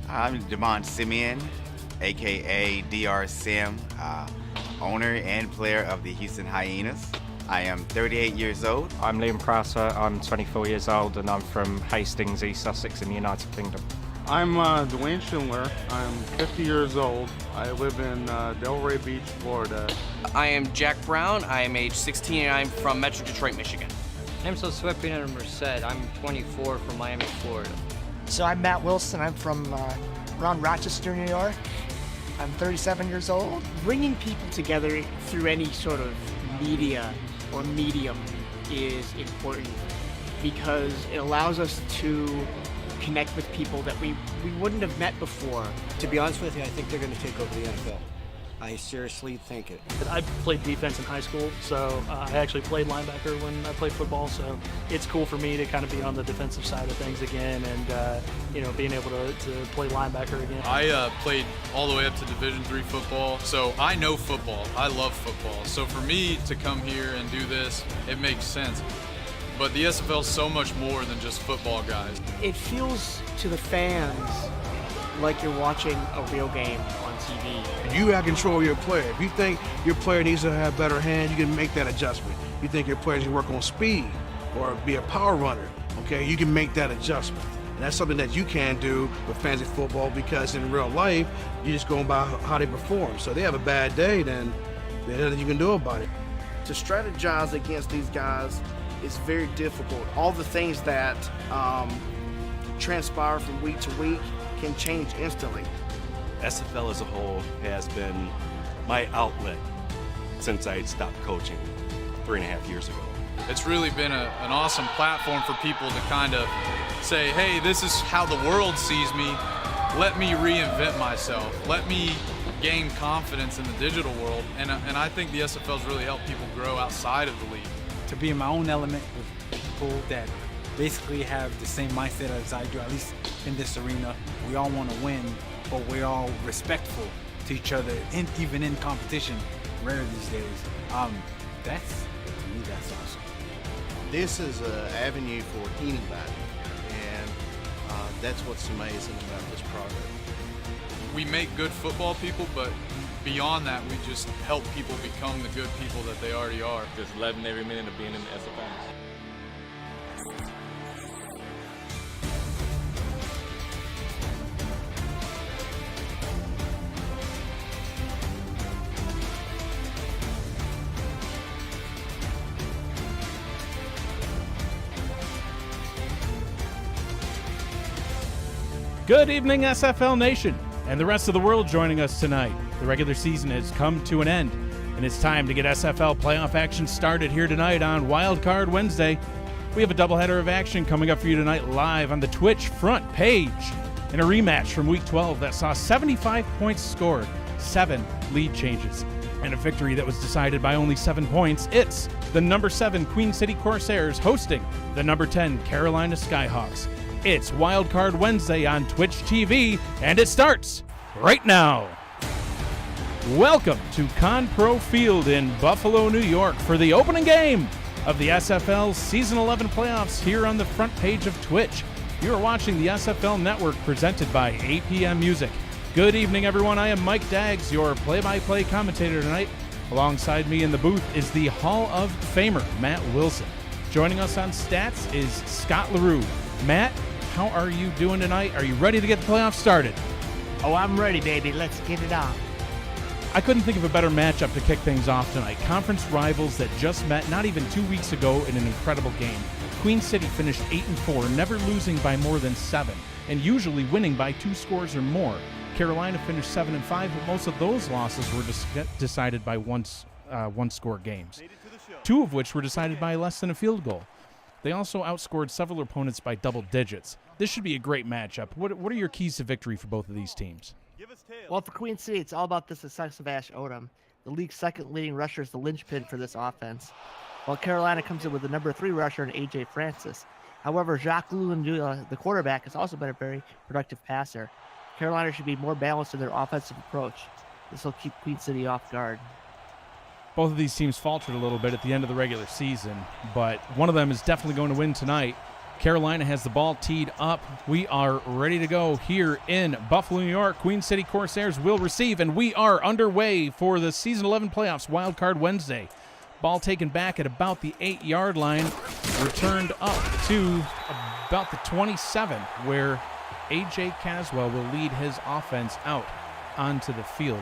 I'm Demond Simeon, aka DR Sim, owner and player of the Houston Hyenas. I am 38 years old. I'm Liam Prasser, I'm 24 years old and I'm from Hastings, East Sussex in the United Kingdom. I'm Dwayne Schindler. I'm 50 years old. I live in Delray Beach, Florida. I am Jack Brown. I am age 16 and I'm from Metro Detroit, Michigan. I'm so Swepian and Merced. I'm 24 from Miami, Florida. So I'm Matt Wilson. I'm from around Rochester, New York. I'm 37 years old. Bringing people together through any sort of media or medium is important because it allows us to connect with people that we wouldn't have met before. To be honest with you, I think they're going to take over the NFL. I seriously think it. I played defense in high school, so I actually played linebacker when I played football, so it's cool for me to kind of be on the defensive side of things again and, being able to play linebacker again. I played all the way up to Division III football, so I know football. I love football. So for me to come here and do this, it makes sense. But the SFL is so much more than just football, guys. It feels to the fans like you're watching a real game on TV. You have control of your player. If you think your player needs to have better hands, you can make that adjustment. You think your player needs to work on speed or be a power runner, okay, you can make that adjustment. And that's something that you can do with fantasy football because in real life, you're just going by how they perform. So they have a bad day, then there's nothing you can do about it. To strategize against these guys is very difficult. All the things that transpire from week to week can change instantly. SFL as a whole has been my outlet since I had stopped coaching 3.5 years ago. It's really been an awesome platform for people to kind of say, hey, this is how the world sees me. Let me reinvent myself. Let me gain confidence in the digital world. And I think the SFL has really helped people grow outside of the league. To be in my own element with people that basically have the same mindset as I do, at least in this arena. We all want to win, but we're all respectful to each other, and even in competition, rare these days. To me, that's awesome. This is an avenue for anybody, and that's what's amazing about this product. We make good football people, but beyond that, we just help people become the good people that they already are. Just loving every minute of being in the SFL. Good evening, SFL Nation, and the rest of the world joining us tonight. The regular season has come to an end, and it's time to get SFL playoff action started here tonight on Wild Card Wednesday. We have a doubleheader of action coming up for you tonight live on the Twitch front page in a rematch from Week 12 that saw 75 points scored, 7 lead changes, and a victory that was decided by only 7 points. It's the number 7 Queen City Corsairs hosting the number 10 Carolina Skyhawks. It's Wild Card Wednesday on Twitch TV, and it starts right now. Welcome to Conpro Field in Buffalo, New York for the opening game of the SFL Season 11 playoffs here on the front page of Twitch. You are watching the SFL Network presented by APM Music. Good evening, everyone. I am Mike Daggs, your play-by-play commentator tonight. Alongside me in the booth is the Hall of Famer, Matt Wilson. Joining us on stats is Scott LaRue. Matt, how are you doing tonight? Are you ready to get the playoffs started? Oh, I'm ready, baby. Let's get it on. I couldn't think of a better matchup to kick things off tonight. Conference rivals that just met not even 2 weeks ago in an incredible game. Queen City finished 8-4, never losing by more than 7, and usually winning by 2 scores or more. Carolina finished 7-5, but most of those losses were decided by one-score games, 2 of which were decided by less than a field goal. They also outscored several opponents by double digits. This should be a great matchup. What are your keys to victory for both of these teams? Well, for Queen City, it's all about the success of Ash Odom. The league's second leading rusher is the linchpin for this offense, while Carolina comes in with the number 3 rusher in A.J. Francis. However, Jacques Lulundula, the quarterback, has also been a very productive passer. Carolina should be more balanced in their offensive approach. This will keep Queen City off guard. Both of these teams faltered a little bit at the end of the regular season, but one of them is definitely going to win tonight. Carolina has the ball teed up. We are ready to go here in Buffalo, New York. Queen City Corsairs will receive, and we are underway for the Season 11 playoffs, Wild Card Wednesday. Ball taken back at about the 8-yard line, returned up to about the 27, where A.J. Caswell will lead his offense out onto the field.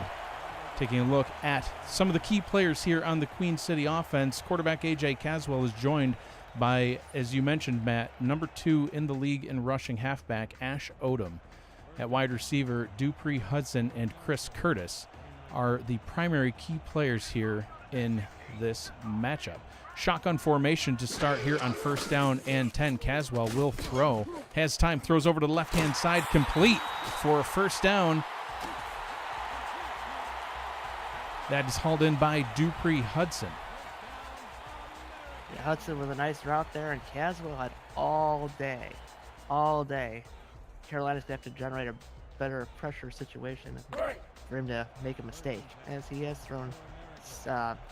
Taking a look at some of the key players here on the Queen City offense, quarterback A.J. Caswell is joined by, as you mentioned, Matt, number 2 in the league in rushing halfback, Ash Odom. At wide receiver, Dupree Hudson and Chris Curtis are the primary key players here in this matchup. Shotgun formation to start here on 1st down and 10. Caswell will throw. Has time, throws over to the left-hand side, complete for a 1st down. That is hauled in by Dupree Hudson. Yeah, Hudson with a nice route there, and Caswell had all day. Carolina's going to have to generate a better pressure situation for him to make a mistake, as he has thrown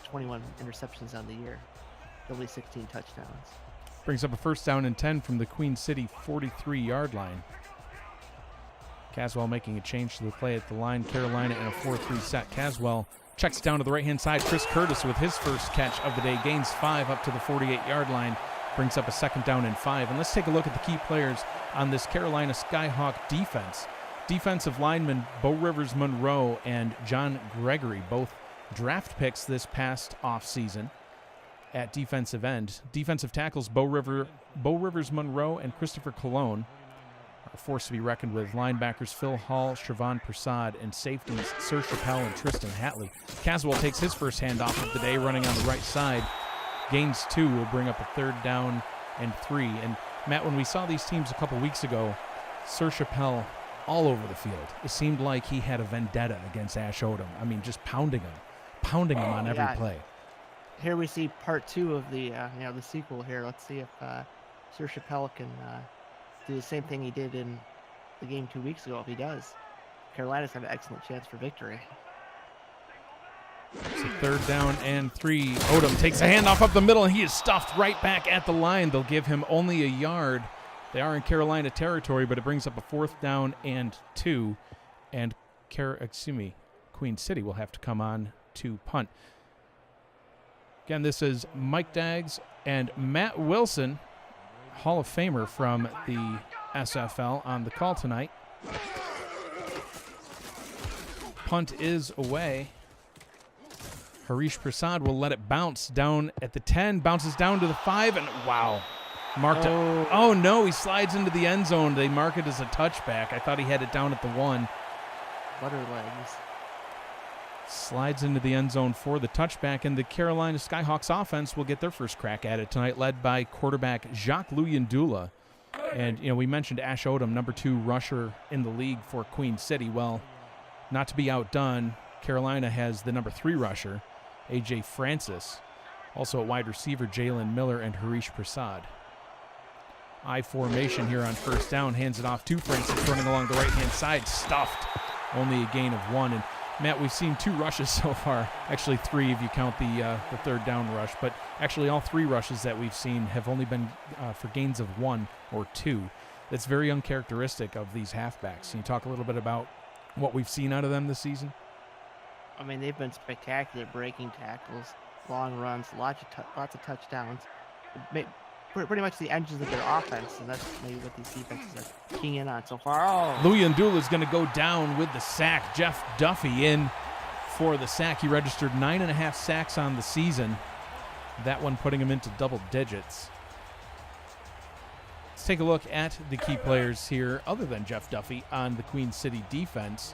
21 interceptions on the year, only 16 touchdowns. Brings up a 1st down and 10 from the Queen City 43-yard line. Caswell making a change to the play at the line. Carolina in a 4-3 set. Caswell checks down to the right-hand side. Chris Curtis with his first catch of the day gains 5 up to the 48-yard line. Brings up a 2nd down and 5. And let's take a look at the key players on this Carolina Skyhawk defense. Defensive linemen Bo Rivers Monroe and John Gregory, both draft picks this past offseason at defensive end. Defensive tackles Bo Rivers Monroe and Christopher Colon are a force to be reckoned with. Linebackers Phil Hall, Shavon Prasad, and safeties Sir Chappelle and Tristan Hatley. Caswell takes his first handoff of the day, running on the right side. Gains 2 will bring up a 3rd down and 3. And Matt, when we saw these teams a couple weeks ago, Sir Chappelle all over the field. It seemed like he had a vendetta against Ash Odom. I mean, just pounding him on every play. Here we see part 2 of the the sequel here. Let's see if Sir Chappelle can do the same thing he did in the game 2 weeks ago. If he does, Carolina's got an excellent chance for victory. It's a 3rd down and 3. Odom takes a handoff up the middle, and he is stuffed right back at the line. They'll give him only a yard. They are in Carolina territory, but it brings up a 4th down and 2. And Queen City will have to come on to punt. Again, this is Mike Daggs and Matt Wilson, Hall of Famer from the SFL, on the call tonight. Punt is away. Harish Prasad will let it bounce down at the 10, bounces down to the 5, and wow. Marked it. Oh no, he slides into the end zone. They mark it as a touchback. I thought he had it down at the 1. Butter legs. Slides into the end zone for the touchback, and the Carolina Skyhawks offense will get their first crack at it tonight, led by quarterback Jacques Luyendula. And, we mentioned Ash Odom, number 2 rusher in the league for Queen City. Well, not to be outdone, Carolina has the number 3 rusher, A.J. Francis. Also at wide receiver, Jalen Miller and Harish Prasad. I formation here on 1st down, hands it off to Francis, running along the right-hand side, stuffed. Only a gain of 1. And Matt, we've seen 2 rushes so far. Actually 3 if you count the 3rd down rush. But actually all 3 rushes that we've seen have only been for gains of 1 or 2. That's very uncharacteristic of these halfbacks. Can you talk a little bit about what we've seen out of them this season? I mean, they've been spectacular breaking tackles, long runs, lots of touchdowns. Pretty much the engines of their offense, and that's maybe what these defenses are keying in on so far. Luyendula is going to go down with the sack. Jeff Duffy in for the sack. He registered 9.5 sacks on the season. That one putting him into double digits. Let's take a look at the key players here, other than Jeff Duffy, on the Queen City defense.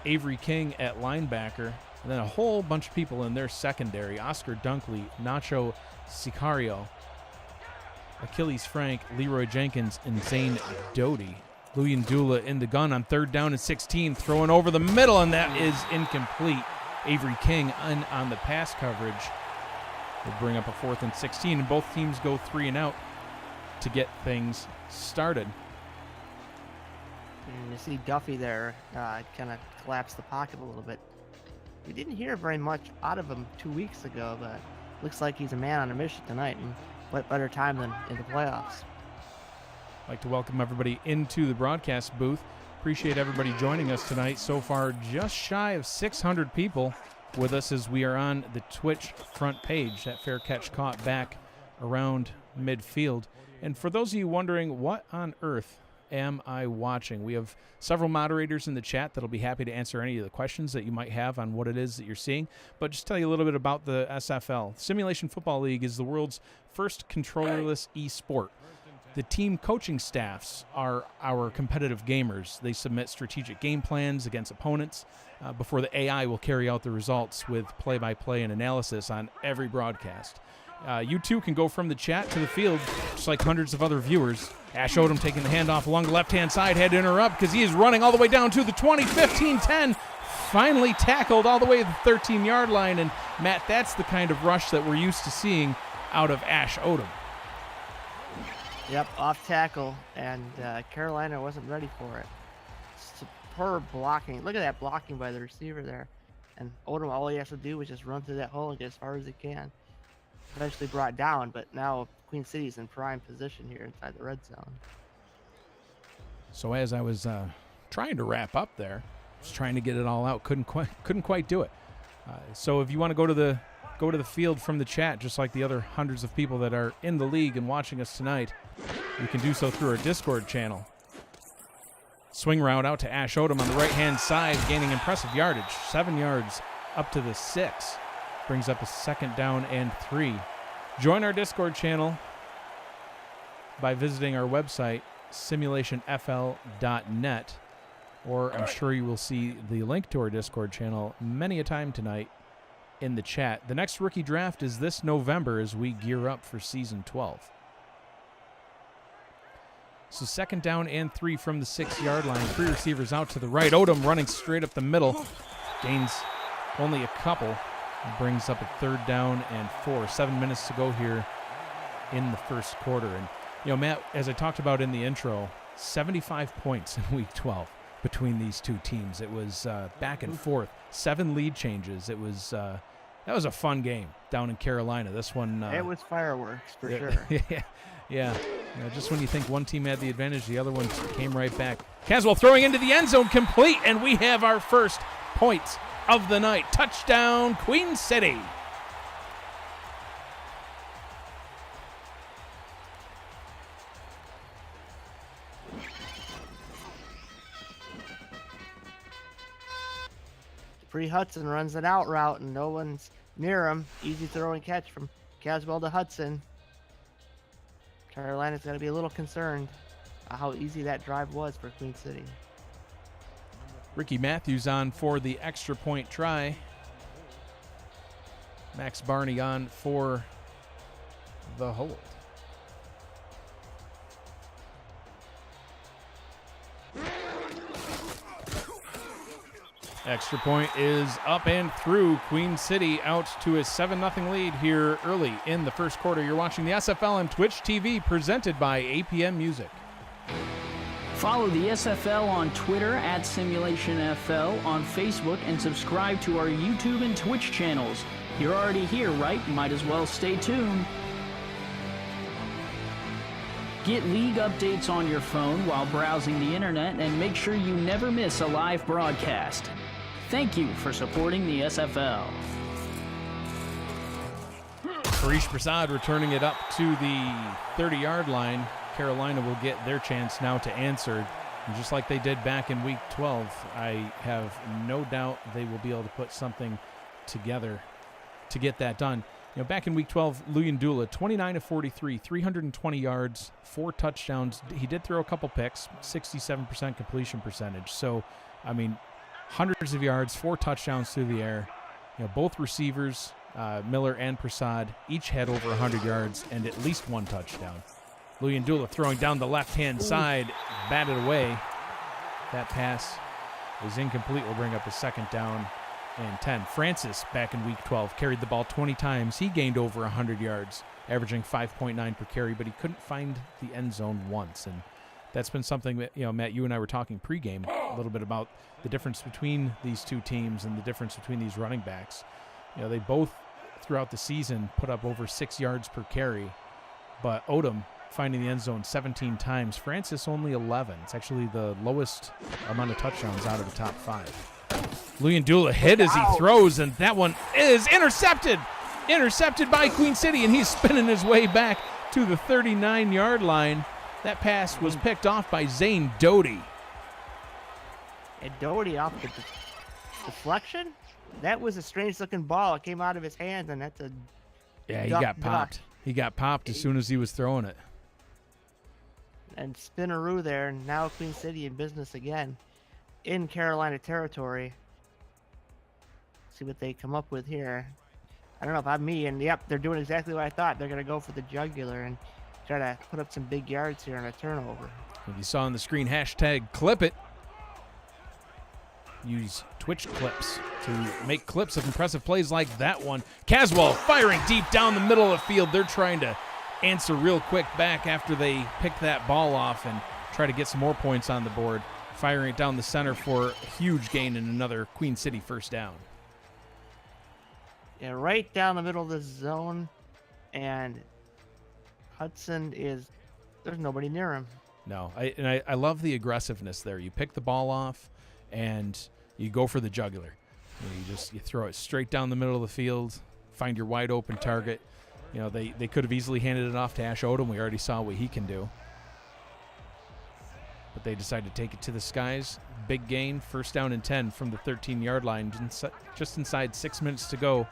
Avery King at linebacker, and then a whole bunch of people in their secondary. Oscar Dunkley, Nacho Sicario, Achilles Frank, Leroy Jenkins, and Zane Doty. Luyendula in the gun on 3rd down and 16, throwing over the middle, and that is incomplete. Avery King on the pass coverage will bring up a 4th and 16, and both teams go 3 and out to get things started. And you see Duffy there kind of collapse the pocket a little bit. We didn't hear very much out of him 2 weeks ago, but looks like he's a man on a mission tonight, and what better time than in the playoffs. I'd like to welcome everybody into the broadcast booth. Appreciate everybody joining us tonight. So far, just shy of 600 people with us as we are on the Twitch front page. That fair catch caught back around midfield. And for those of you wondering, what on earth am I watching? We have several moderators in the chat that'll be happy to answer any of the questions that you might have on what it is that you're seeing. But just tell you a little bit about the SFL. Simulation Football League is the world's first controllerless e-sport. The team coaching staffs are our competitive gamers. They submit strategic game plans against opponents before the AI will carry out the results with play-by-play and analysis on every broadcast. You too can go from the chat to the field, just like hundreds of other viewers. Ash Odom taking the handoff along the left-hand side, had to interrupt because he is running all the way down to the 20, 15, 10. Finally tackled all the way to the 13-yard line. And, Matt, that's the kind of rush that we're used to seeing out of Ash Odom. Yep, off tackle, and Carolina wasn't ready for it. Superb blocking. Look at that blocking by the receiver there. And Odom, all he has to do is just run through that hole and get as far as he can. Eventually brought down, but now Queen City's in prime position here inside the red zone. So as I was trying to wrap up there, just trying to get it all out, couldn't quite do it. So if you want to go to the field from the chat, just like the other hundreds of people that are in the league and watching us tonight, you can do so through our Discord channel. Swing route out to Ash Odom on the right-hand side, gaining impressive yardage, 7 yards up to the 6. Brings up a 2nd down and 3. Join our Discord channel by visiting our website, simulationfl.net, or I'm sure you will see the link to our Discord channel many a time tonight in the chat. The next rookie draft is this November as we gear up for season 12. So 2nd down and 3 from the 6-yard line. 3 receivers out to the right. Odom running straight up the middle. Gains only a couple. Brings up a 3rd down and 4. 7 minutes to go here in the first quarter. And, you know, Matt, as I talked about in the intro, 75 points in Week 12 between these two teams. It was back and forth. 7 lead changes. It was that was a fun game down in Carolina. This one it was fireworks for sure. Yeah. You know, just when you think one team had the advantage, the other one came right back. Caswell throwing into the end zone, complete, and we have our first points of the night. Touchdown, Queen City. Bree Hudson runs an out route, and no one's near him. Easy throw and catch from Caswell to Hudson. Carolina's got to be a little concerned how easy that drive was for Queen City. Ricky Matthews on for the extra point try. Max Barney on for the hold. Extra point is up and through. Queen City out to a 7-0 lead here early in the first quarter. You're watching the SFL on Twitch TV, presented by APM Music. Follow the SFL on Twitter at SimulationFL, on Facebook, and subscribe to our YouTube and Twitch channels. You're already here, right? Might as well stay tuned. Get league updates on your phone while browsing the internet, and make sure you never miss a live broadcast. Thank you for supporting the SFL. Harish Prasad returning it up to the 30-yard line. Carolina will get their chance now to answer. And just like they did back in Week 12, I have no doubt they will be able to put something together to get that done. You know, back in Week 12, Luyendula, 29 of 43, 320 yards, 4 touchdowns. He did throw a couple picks, 67% completion percentage. So, I mean, hundreds of yards, 4 touchdowns through the air. You know, both receivers, Miller and Prasad, each had over 100 yards and at least 1 touchdown. Luyendula throwing down the left-hand side, batted away. That pass is incomplete. Will bring up a 2nd down and 10. Francis, back in Week 12, carried the ball 20 times. He gained over 100 yards, averaging 5.9 per carry, but he couldn't find the end zone once. And that's been something that, you know, Matt, you and I were talking pregame a little bit about the difference between these two teams and the difference between these running backs. You know, they both, throughout the season, put up over 6 yards per carry, but Odom finding the end zone 17 times. Francis only 11. It's actually the lowest amount of touchdowns out of the top 5. Luyendula hit as he throws, and that one is intercepted. Intercepted by Queen City, and he's spinning his way back to the 39-yard line. That pass was picked off by Zane Doty. And Doty off the deflection? That was a strange-looking ball. It came out of his hands, and that's a he got popped. He got popped as soon as he was throwing it. And Spinaroo there, and now Queen City in business again in Carolina territory. See what they come up with here. I don't know if I'm me, and yep, they're doing exactly what I thought. They're going to go for the jugular and try to put up some big yards here on a turnover. If you saw on the screen, hashtag clip it. Use Twitch clips to make clips of impressive plays like that one. Caswell firing deep down the middle of the field. They're trying to answer real quick back after they pick that ball off and try to get some more points on the board. Firing it down the center for a huge gain and another Queen City first down. Yeah, right down the middle of the zone, and Hudson there's nobody near him. No, I love the aggressiveness there. You pick the ball off, and you go for the jugular. You throw it straight down the middle of the field, find your wide open target. You know, they could have easily handed it off to Ash Odom. We already saw what he can do. But they decided to take it to the skies. Big gain, first down and 10 from the 13-yard line, just inside 6 minutes to go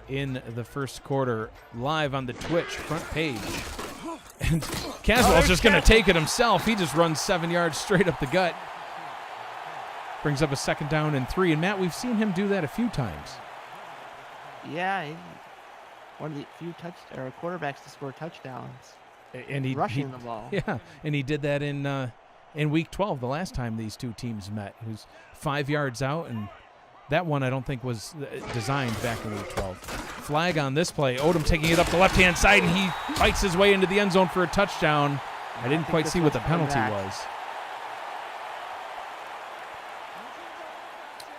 in the first quarter. Live on the Twitch front page. And Caswell's just going to take it himself. He just runs 7 yards straight up the gut. Brings up a second down and 3. And, Matt, we've seen him do that a few times. Yeah, he's one of the few quarterbacks to score touchdowns. And he rushing the ball. Yeah, and he did that in Week 12, the last time these two teams met. He was 5 yards out, and that one I don't think was designed back in Week 12. Flag on this play. Odom taking it up the left-hand side, and he fights his way into the end zone for a touchdown. I didn't quite see what the penalty was.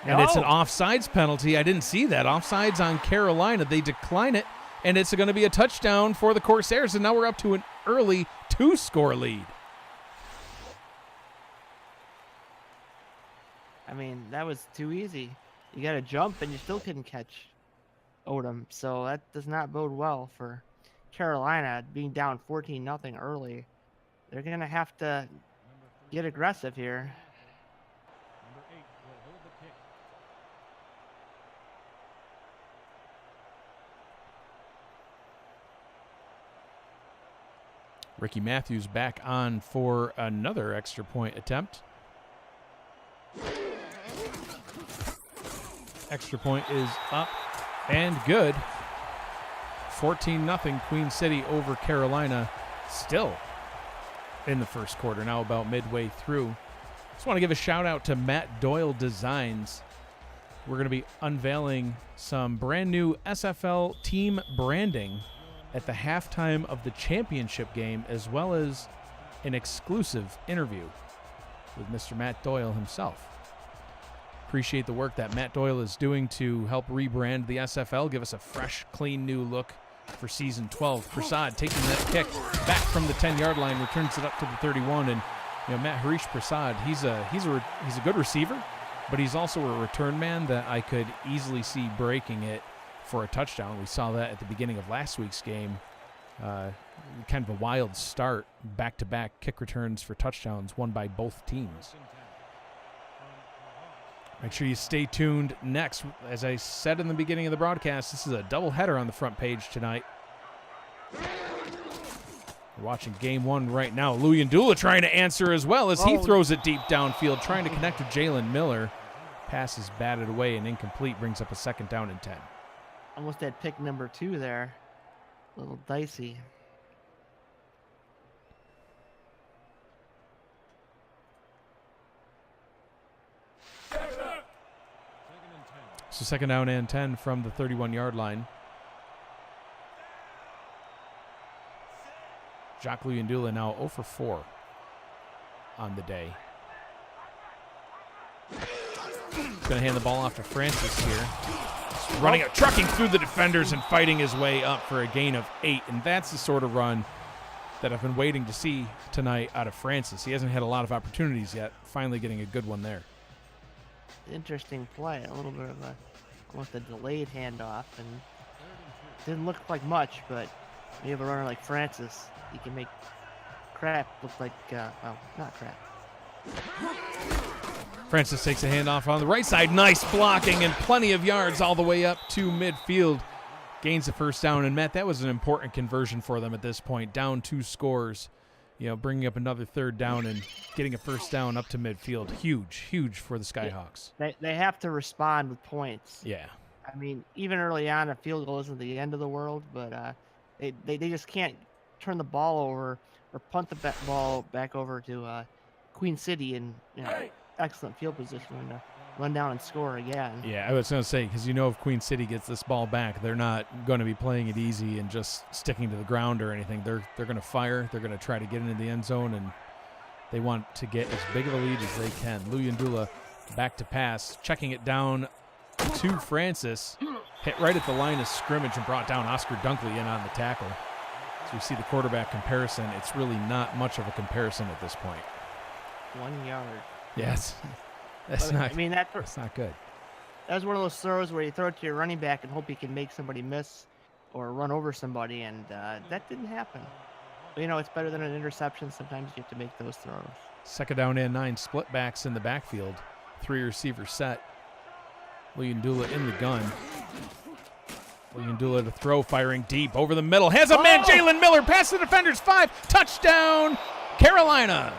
And it's an offsides penalty. I didn't see that. Offsides on Carolina. They decline it, and it's going to be a touchdown for the Corsairs, and now we're up to an early 2-score lead. I mean, that was too easy. You got to jump, and you still couldn't catch Odom. So that does not bode well for Carolina being down 14-0 early. They're going to have to get aggressive here. Ricky Matthews back on for another extra point attempt. Extra point is up and good. 14-0 Queen City over Carolina, still in the first quarter, now about midway through. Just want to give a shout out to Matt Doyle Designs. We're going to be unveiling some brand new SFL team branding at the halftime of the championship game, as well as an exclusive interview with Mr. Matt Doyle himself. Appreciate the work that Matt Doyle is doing to help rebrand the SFL, give us a fresh, clean new look for season 12. Prasad taking that kick back from the 10-yard line, returns it up to the 31, and Matt Harish Prasad, he's a good receiver, but he's also a return man that I could easily see breaking it for a touchdown. We saw that at the beginning of last week's game. Kind of a wild start, back-to-back kick returns for touchdowns won by both teams. Make sure you stay tuned next. As I said in the beginning of the broadcast, this is a doubleheader on the front page tonight. We're watching game one right now. Luyendula trying to answer as well as he throws it deep downfield, trying to connect with Jalen Miller. Pass is batted away and incomplete, brings up a second down and 10. Almost had pick number 2 there. A little dicey. So second down and 10 from the 31-yard line. Jacques Luyendula now 0 for 4 on the day. He's going to hand the ball off to Francis here. Running up, trucking through the defenders and fighting his way up for a gain of 8. And that's the sort of run that I've been waiting to see tonight out of Francis. He hasn't had a lot of opportunities yet. Finally getting a good one there. Interesting play. A little bit of almost a delayed handoff, and didn't look like much, but when you have a runner like Francis, he can make crap look like, well, not crap. Francis takes a handoff on the right side. Nice blocking and plenty of yards all the way up to midfield. Gains a first down, and Matt, that was an important conversion for them at this point. Down 2 scores, bringing up another third down and getting a first down up to midfield. Huge for the Skyhawks. They have to respond with points. Yeah. I mean, even early on, a field goal isn't the end of the world, but they just can't turn the ball over or punt the ball back over to Queen City in excellent field position to run down and score again. Yeah, I was going to say, because if Queen City gets this ball back, they're not going to be playing it easy and just sticking to the ground or anything. They're going to fire. They're going to try to get into the end zone, and they want to get as big of a lead as they can. Luyandula back to pass, checking it down to Francis. Hit right at the line of scrimmage and brought down. Oscar Dunkley in on the tackle. So you see the quarterback comparison. It's really not much of a comparison at this point. 1 yard. Yes. That's not good. That was one of those throws where you throw it to your running back and hope you can make somebody miss or run over somebody, and that didn't happen. But, it's better than an interception. Sometimes you have to make those throws. Second down and 9, split backs in the backfield. 3 receiver set. Luyandula in the gun. Luyandula to throw, firing deep over the middle. Has a man, Jalen Miller, past the defenders, 5. Touchdown, Carolina.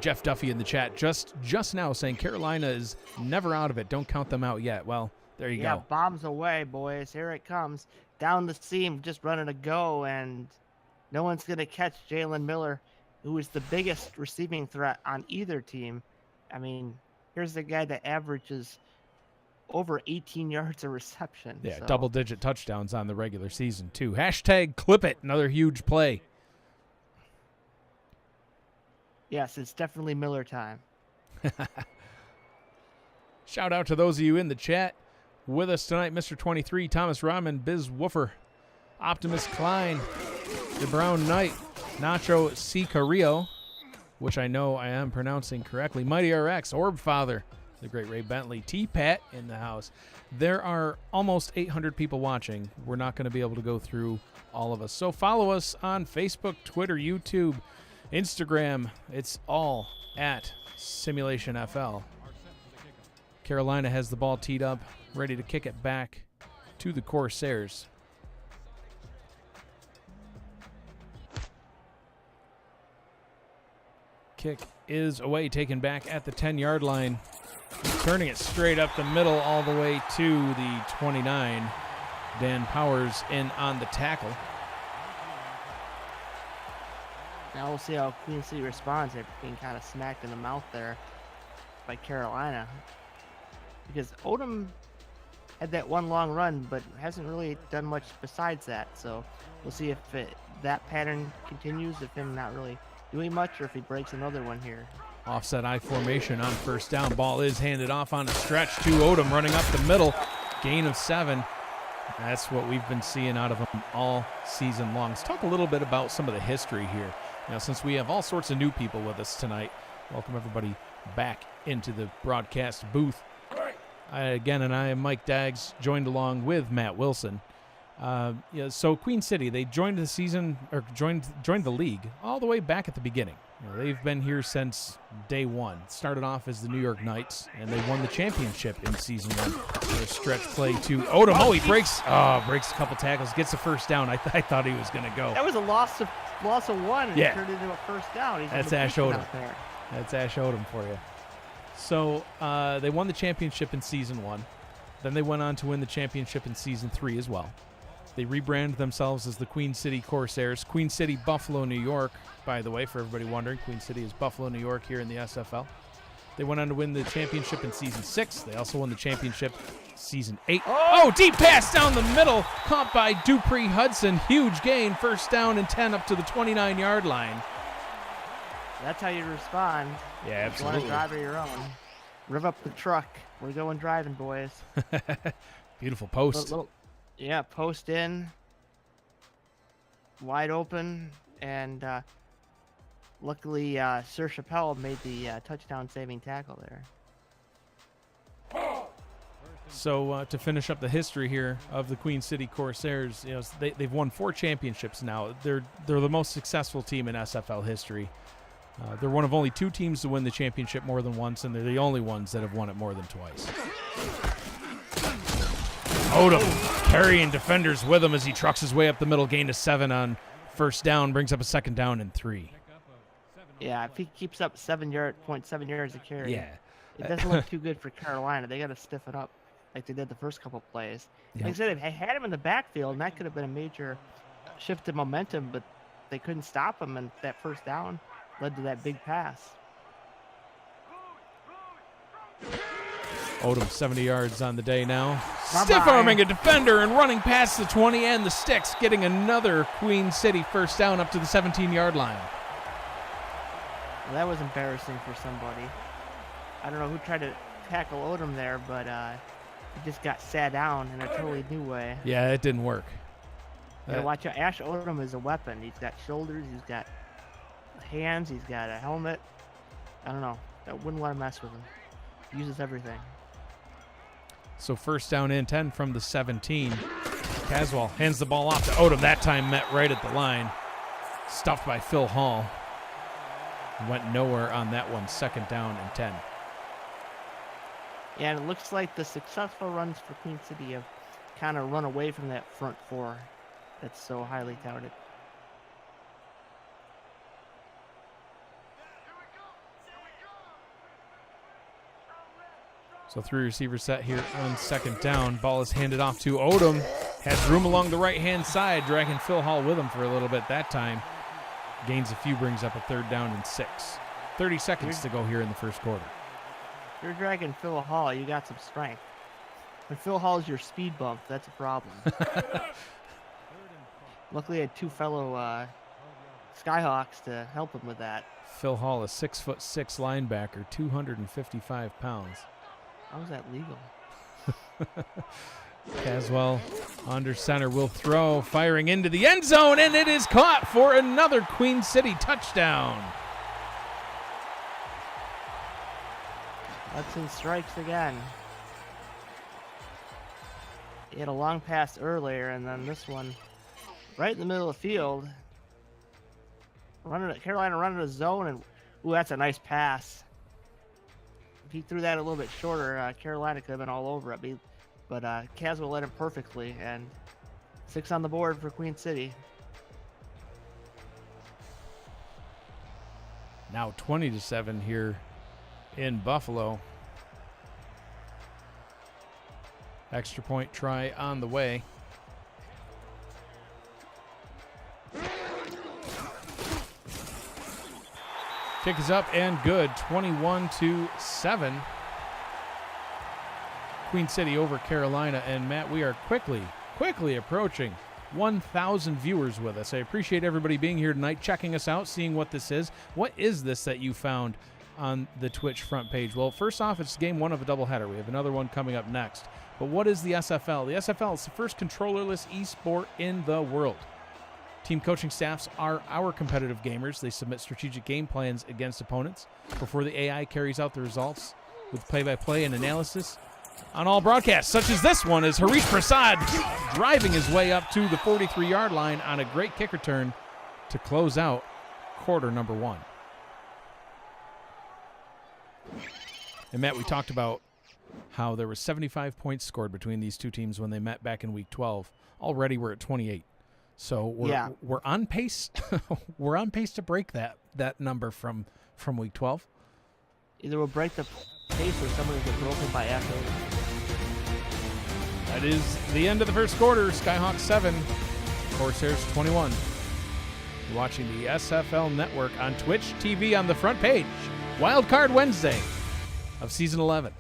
Jeff Duffy in the chat just now saying Carolina is never out of it. Don't count them out yet. Well, there you go. Bombs away, boys. Here it comes. Down the seam, just running a go, and no one's going to catch Jalen Miller, who is the biggest receiving threat on either team. I mean, here's the guy that averages over 18 yards of reception. Yeah, so. Double-digit touchdowns on the regular season, too. Hashtag clip it. Another huge play. Yes, it's definitely Miller time. Shout out to those of you in the chat with us tonight. Mr. 23, Thomas Rahman, Biz Woofer, Optimus Klein, the Brown Knight, Nacho C. Carrillo, which I know I am pronouncing correctly, Mighty RX, Orb Father, the great Ray Bentley, T-Pat in the house. There are almost 800 people watching. We're not going to be able to go through all of us. So follow us on Facebook, Twitter, YouTube, Instagram. It's all at Simulation FL. Carolina has the ball teed up, ready to kick it back to the Corsairs. Kick is away, taken back at the 10-yard line. Turning it straight up the middle all the way to the 29. Dan Powers in on the tackle. Now we'll see how Queen City responds after being kind of smacked in the mouth there by Carolina. Because Odom had that one long run, but hasn't really done much besides that. So we'll see if that pattern continues, if him not really doing much, or if he breaks another one here. Offset I formation on first down. Ball is handed off on a stretch to Odom, running up the middle. Gain of 7. That's what we've been seeing out of him all season long. Let's talk a little bit about some of the history here. Now, since we have all sorts of new people with us tonight, welcome everybody back into the broadcast booth. I am Mike Daggs, joined along with Matt Wilson. So Queen City, they joined the season, or joined the league all the way back at the beginning. They've been here since day one. Started off as the New York Knights, and they won the championship in season 1. Their stretch play to Odom. Oh, he breaks a couple tackles, gets the first down. I thought he was going to go. That was a loss of 1, and Yeah. it turned into a first down. That's Ash Odom. That's Ash Odom for you. So they won the championship in season 1. Then they went on to win the championship in season 3 as well. They rebranded themselves as the Queen City Corsairs. Queen City, Buffalo, New York, by the way, for everybody wondering. Queen City is Buffalo, New York here in the SFL. They went on to win the championship in season 6. They also won the championship season 8. Oh, deep pass down the middle. Caught by Dupree Hudson. Huge gain. First down and 10 up to the 29-yard line. That's how you respond. Yeah, If you want absolutely. to drive of your own. Rev up the truck. We're going driving, boys. Beautiful post. Yeah, post in. Wide open. And luckily, Sir Chappelle made the touchdown saving tackle there. So to finish up the history here of the Queen City Corsairs, you know, they've won 4 championships now. They're the most successful team in SFL history. They're one of only 2 teams to win the championship more than once, and they're the only ones that have won it more than twice. Odom carrying defenders with him as he trucks his way up the middle, gain to 7 on first down, brings up a second down and 3. Yeah, if he keeps up 7 yards a carry, Yeah. it doesn't look too good for Carolina. They got to stiffen up like they did the first couple plays. Yep. Like I said, they had him in the backfield, and that could have been a major shift in momentum, but they couldn't stop him, and that first down led to that big pass. Odom 70 yards on the day now. Stiff-arming a defender and running past the 20 and the sticks, getting another Queen City first down up to the 17-yard line. Well, that was embarrassing for somebody. I don't know who tried to tackle Odom there, but he just got sat down in a totally new way. Yeah, it didn't work. Watch out. Ash Odom is a weapon. He's got shoulders, he's got hands, he's got a helmet. I don't know. I wouldn't want to mess with him. He uses everything. So first down and 10 from the 17. Caswell hands the ball off to Odom. That time met right at the line. Stuffed by Phil Hall. Went nowhere on that one. Second down and 10. Yeah, and it looks like the successful runs for Queen City have kind of run away from that front 4 that's so highly touted. So 3 receiver set here on second down. Ball is handed off to Odom. Has room along the right-hand side, dragging Phil Hall with him for a little bit that time. Gains a few, brings up a third down and 6. 30 seconds to go here in the first quarter. If you're dragging Phil Hall, you got some strength. When Phil Hall's your speed bump, that's a problem. Luckily, I had 2 fellow Skyhawks to help him with that. Phil Hall, a 6'6" linebacker, 255 pounds. How is that legal? Caswell under center will throw, firing into the end zone, and it is caught for another Queen City touchdown. Hudson strikes again. He had a long pass earlier, and then this one right in the middle of the field. Carolina running a zone, and ooh, that's a nice pass. If he threw that a little bit shorter, Carolina could have been all over it. But Caswell led him perfectly, and 6 on the board for Queen City. Now 20-7 here in Buffalo. Extra point try on the way. Kick is up and good, 21-7. Queen City over Carolina. And Matt, we are quickly approaching 1,000 viewers with us. I appreciate everybody being here tonight, checking us out, seeing what this is. What is this that you found on the Twitch front page? Well, first off, it's game 1 of a doubleheader. We have another one coming up next. But what is the SFL? The SFL is the first controllerless esport in the world. Team coaching staffs are our competitive gamers. They submit strategic game plans against opponents before the AI carries out the results with play-by-play and analysis on all broadcasts, such as this one, as Harish Prasad driving his way up to the 43-yard line on a great kick return to close out quarter number 1. And Matt, we talked about how there were 75 points scored between these two teams when they met back in week 12. Already we're at 28. So we're on pace. We're on pace to break that number from week 12. Either we'll break the pace or someone will get broken by Afl. That is the end of the first quarter. Skyhawks 7, Corsairs 21. You're watching the SFL Network on Twitch TV on the front page. Wild Card Wednesday of Season 11.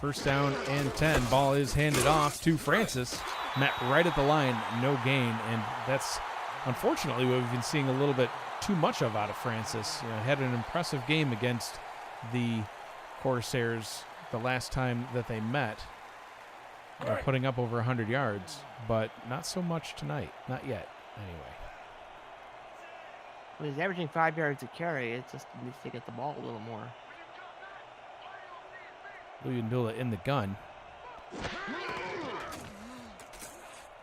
First down and 10. Ball is handed off to Francis. Met right at the line, no gain. And that's unfortunately what we've been seeing a little bit too much of out of Francis. Had an impressive game against the Corsairs the last time that they met, putting up over 100 yards, but not so much tonight. Not yet, anyway. Well, he's averaging 5 yards a carry. It's just he needs to get the ball a little more. Luyendula in the gun.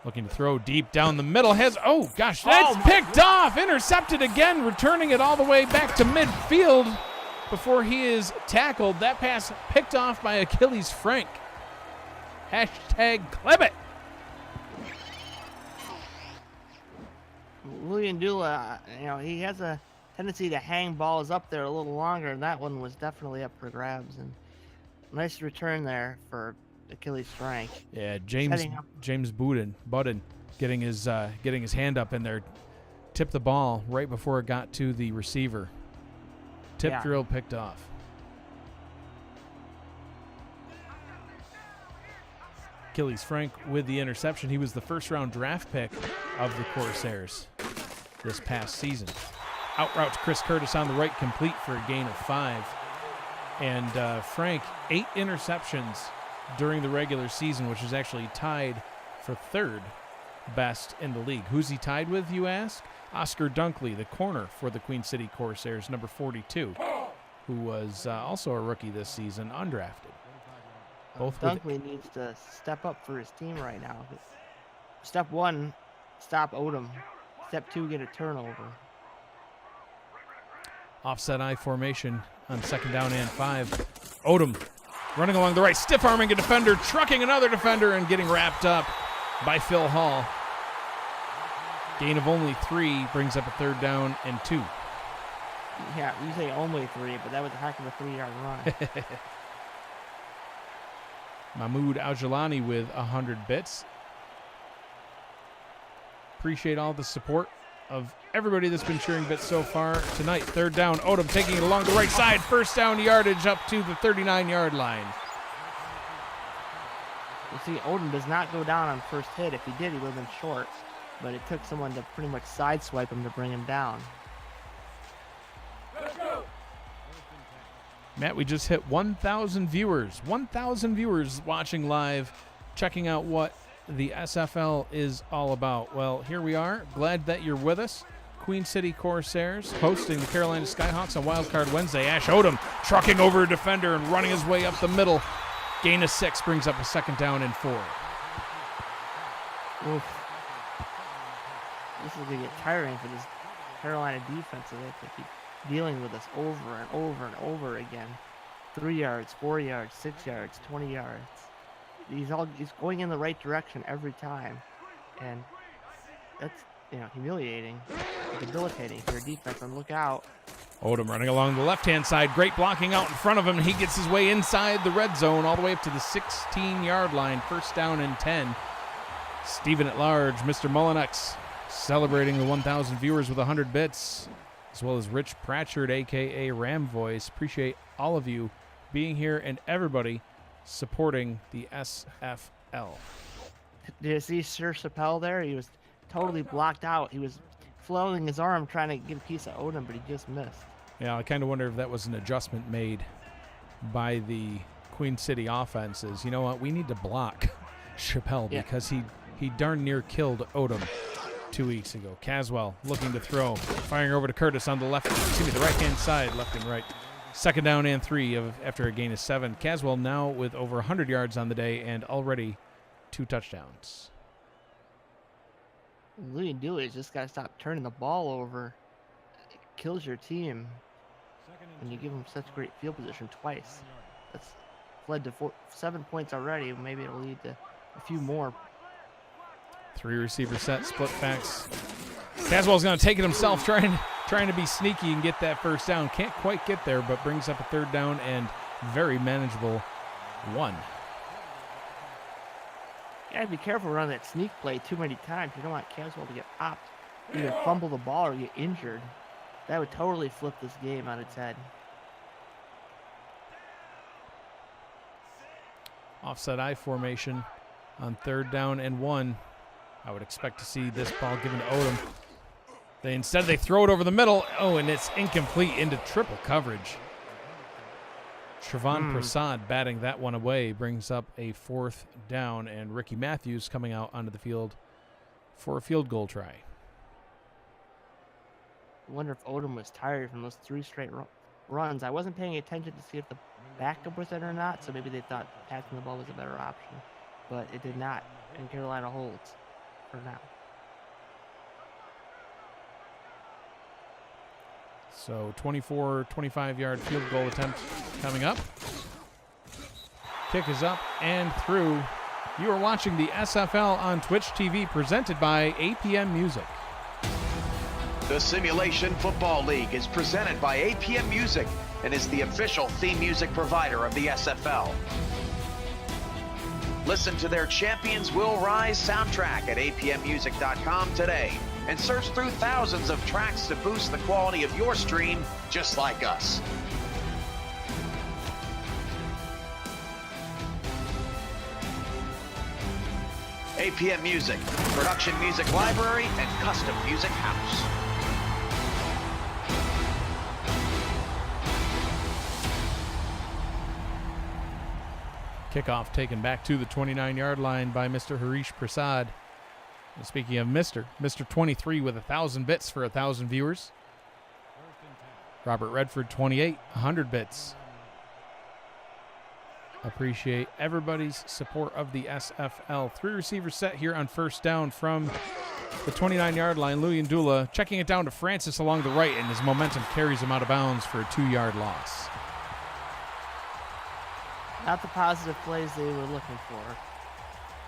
Looking to throw deep down the middle. Oh gosh, that's picked off. Intercepted again, returning it all the way back to midfield before he is tackled. That pass picked off by Achilles Frank. #Clip it. Luyendula, he has a tendency to hang balls up there a little longer, and that one was definitely up for grabs. And nice return there for Achilles Frank. Yeah, James Budden getting his hand up in there, tipped the ball right before it got to the receiver. Tip drill picked off. Achilles Frank with the interception. He was the first-round draft pick of the Corsairs this past season. Out routes Chris Curtis on the right, complete for a gain of 5. And Frank, 8 interceptions during the regular season, which is actually tied for 3rd best in the league. Who's he tied with, you ask? Oscar Dunkley, the corner for the Queen City Corsairs, number 42, who was also a rookie this season, undrafted. Both Dunkley needs to step up for his team right now. Step 1, stop Odom. Step 2, get a turnover. Offset I formation on 2nd down and 5. Odom running along the right, stiff arming a defender, trucking another defender, and getting wrapped up by Phil Hall. Gain of only 3 brings up a 3rd down and 2. Yeah, you say only 3, but that was a heck of a 3-yard run. Mahmoud Aljalani with 100 bits. Appreciate all the support of everybody that's been cheering bits so far tonight. 3rd down, Odom taking it along the right side. 1st down yardage up to the 39-yard line. You see, Odom does not go down on first hit. If he did, he would have been short. But it took someone to pretty much sideswipe him to bring him down. Matt, we just hit 1,000 viewers. 1,000 viewers watching live, checking out what the SFL is all about. Well, here we are. Glad that you're with us. Queen City Corsairs hosting the Carolina Skyhawks on Wildcard Wednesday. Ash Odom trucking over a defender and running his way up the middle. Gain of 6 brings up a 2nd down and 4. Oof. This is going to get tiring for this Carolina defense. They have to keep dealing with this over and over and over again. 3 yards, 4 yards, 6 yards, 20 yards. He's going in the right direction every time, and that's humiliating, debilitating for your defense. And look out! Odom running along the left-hand side, great blocking out in front of him. He gets his way inside the red zone, all the way up to the 16-yard line. 1st down and 10. Stephen at large, Mr. Mullinex, celebrating the 1,000 viewers with 100 bits, as well as Rich Pratchard, a.k.a. Ram Voice. Appreciate all of you being here and everybody supporting the SFL. Did you see Sir Chappelle there? He was totally blocked out. He was flailing his arm trying to get a piece of Odom, but he just missed. Yeah, I kind of wonder if that was an adjustment made by the Queen City offenses. You know what? We need to block Chappelle because he darn near killed Odom 2 weeks ago. Caswell looking to throw, firing over to Curtis on the the right-hand side, left and right. 2nd down and 3 after a gain of 7. Caswell now with over 100 yards on the day and already 2 touchdowns. Luyendula just got to stop turning the ball over. It kills your team when you give them such great field position twice. That's led to 7 points already. Maybe it'll lead to a few more. 3 receiver set, split backs. Caswell's going to take it himself, trying to be sneaky and get that 1st down. Can't quite get there, but brings up a 3rd down and very manageable 1. You gotta be careful running that sneak play too many times. You don't want Caswell to get popped, either fumble the ball or get injured. That would totally flip this game on its head. Offset I formation on 3rd down and 1. I would expect to see this ball given to Odom. Instead they throw it over the middle. Oh, and it's incomplete into triple coverage. Trevon Prasad batting that one away brings up a 4th down, and Ricky Matthews coming out onto the field for a field goal try. I wonder if Odom was tired from those 3 straight runs. I wasn't paying attention to see if the backup was in or not, so maybe they thought passing the ball was a better option. But it did not, and Carolina holds for now. So 24, 25-yard field goal attempt coming up. Kick is up and through. You are watching the SFL on Twitch TV, presented by APM Music. The Simulation Football League is presented by APM Music and is the official theme music provider of the SFL. Listen to their Champions Will Rise soundtrack at apmmusic.com today and search through thousands of tracks to boost the quality of your stream just like us. APM Music, production music library and custom music house. Kickoff taken back to the 29-yard line by Mr. Harish Prasad. And speaking of Mr. 23 with 1,000 bits for 1,000 viewers. Robert Redford 28, 100 bits. Appreciate everybody's support of the SFL. 3 receivers set here on first down from the 29-yard line. Luyendula checking it down to Francis along the right, and his momentum carries him out of bounds for a 2-yard loss. Not the positive plays they were looking for.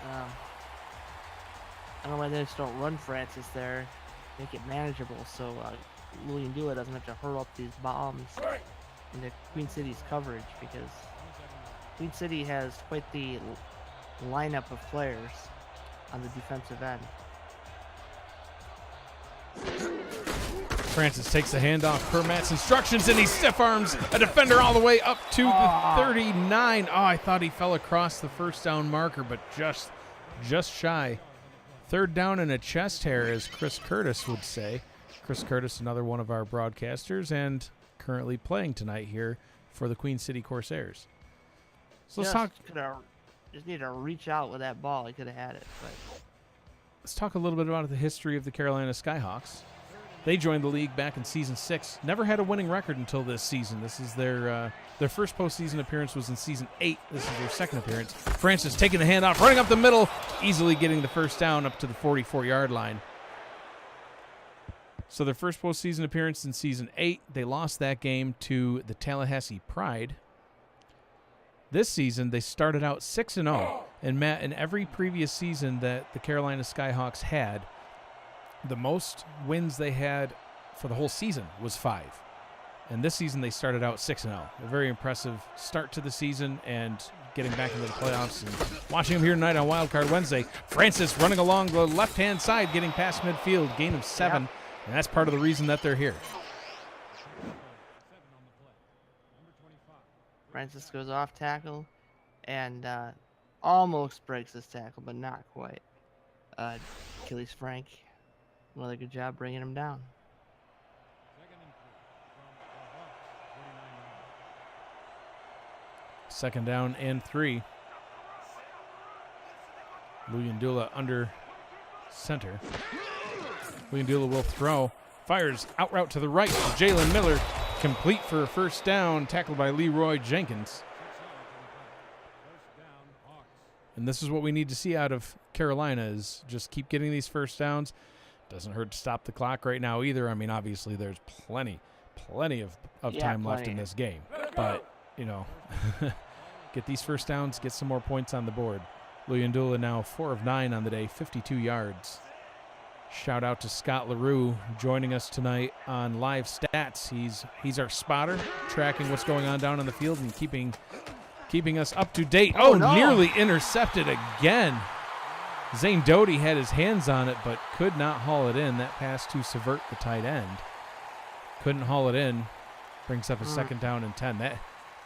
I don't know why they just don't run Francis there, make it manageable, so Luyendula doesn't have to hurl up these bombs into Queen City's coverage, because Queen City has quite the lineup of players on the defensive end. Francis takes the handoff per Matt's instructions, and he stiff arms a defender all the way up to the 39. Oh, I thought he fell across the first down marker, but just shy. 3rd down and a chest hair, as Chris Curtis would say. Chris Curtis, another one of our broadcasters, and currently playing tonight here for the Queen City Corsairs. So let's talk. Just need to reach out with that ball. He could have had it. But let's talk a little bit about the history of the Carolina Skyhawks. They joined the league back in season 6. Never had a winning record until this season. This is their first postseason appearance was in season 8. This is their 2nd appearance. Francis taking the handoff, running up the middle, easily getting the first down up to the 44-yard line. So their first postseason appearance in season 8, they lost that game to the Tallahassee Pride. This season, they started out 6-0. And Matt, in every previous season that the Carolina Skyhawks had, the most wins they had for the whole season was 5. And this season they started out 6-0. A very impressive start to the season and getting back into the playoffs. And watching them here tonight on Wild Card Wednesday. Francis running along the left-hand side, getting past midfield, gain of 7. Yep. And that's part of the reason that they're here. Francis goes off tackle and almost breaks his tackle, but not quite. Achilles Frank, another good job bringing him down. Second down and 3. Luyendula under center. Luyendula will throw. Fires out route to the right to Jalen Miller. Complete for a first down, tackled by Leroy Jenkins. And this is what we need to see out of Carolina, is just keep getting these first downs. Doesn't hurt to stop the clock right now either. I mean, obviously there's plenty of time left in this game. But, you know, get these first downs, get some more points on the board. Luyendula now 4 of 9 on the day, 52 yards. Shout out to Scott LaRue joining us tonight on Live Stats. He's our spotter, tracking what's going on down on the field and keeping us up to date. Oh, no. Nearly intercepted again. Zane Doty had his hands on it, but could not haul it in. That pass to Savert, the tight end. Couldn't haul it in. Brings up a second down and 10.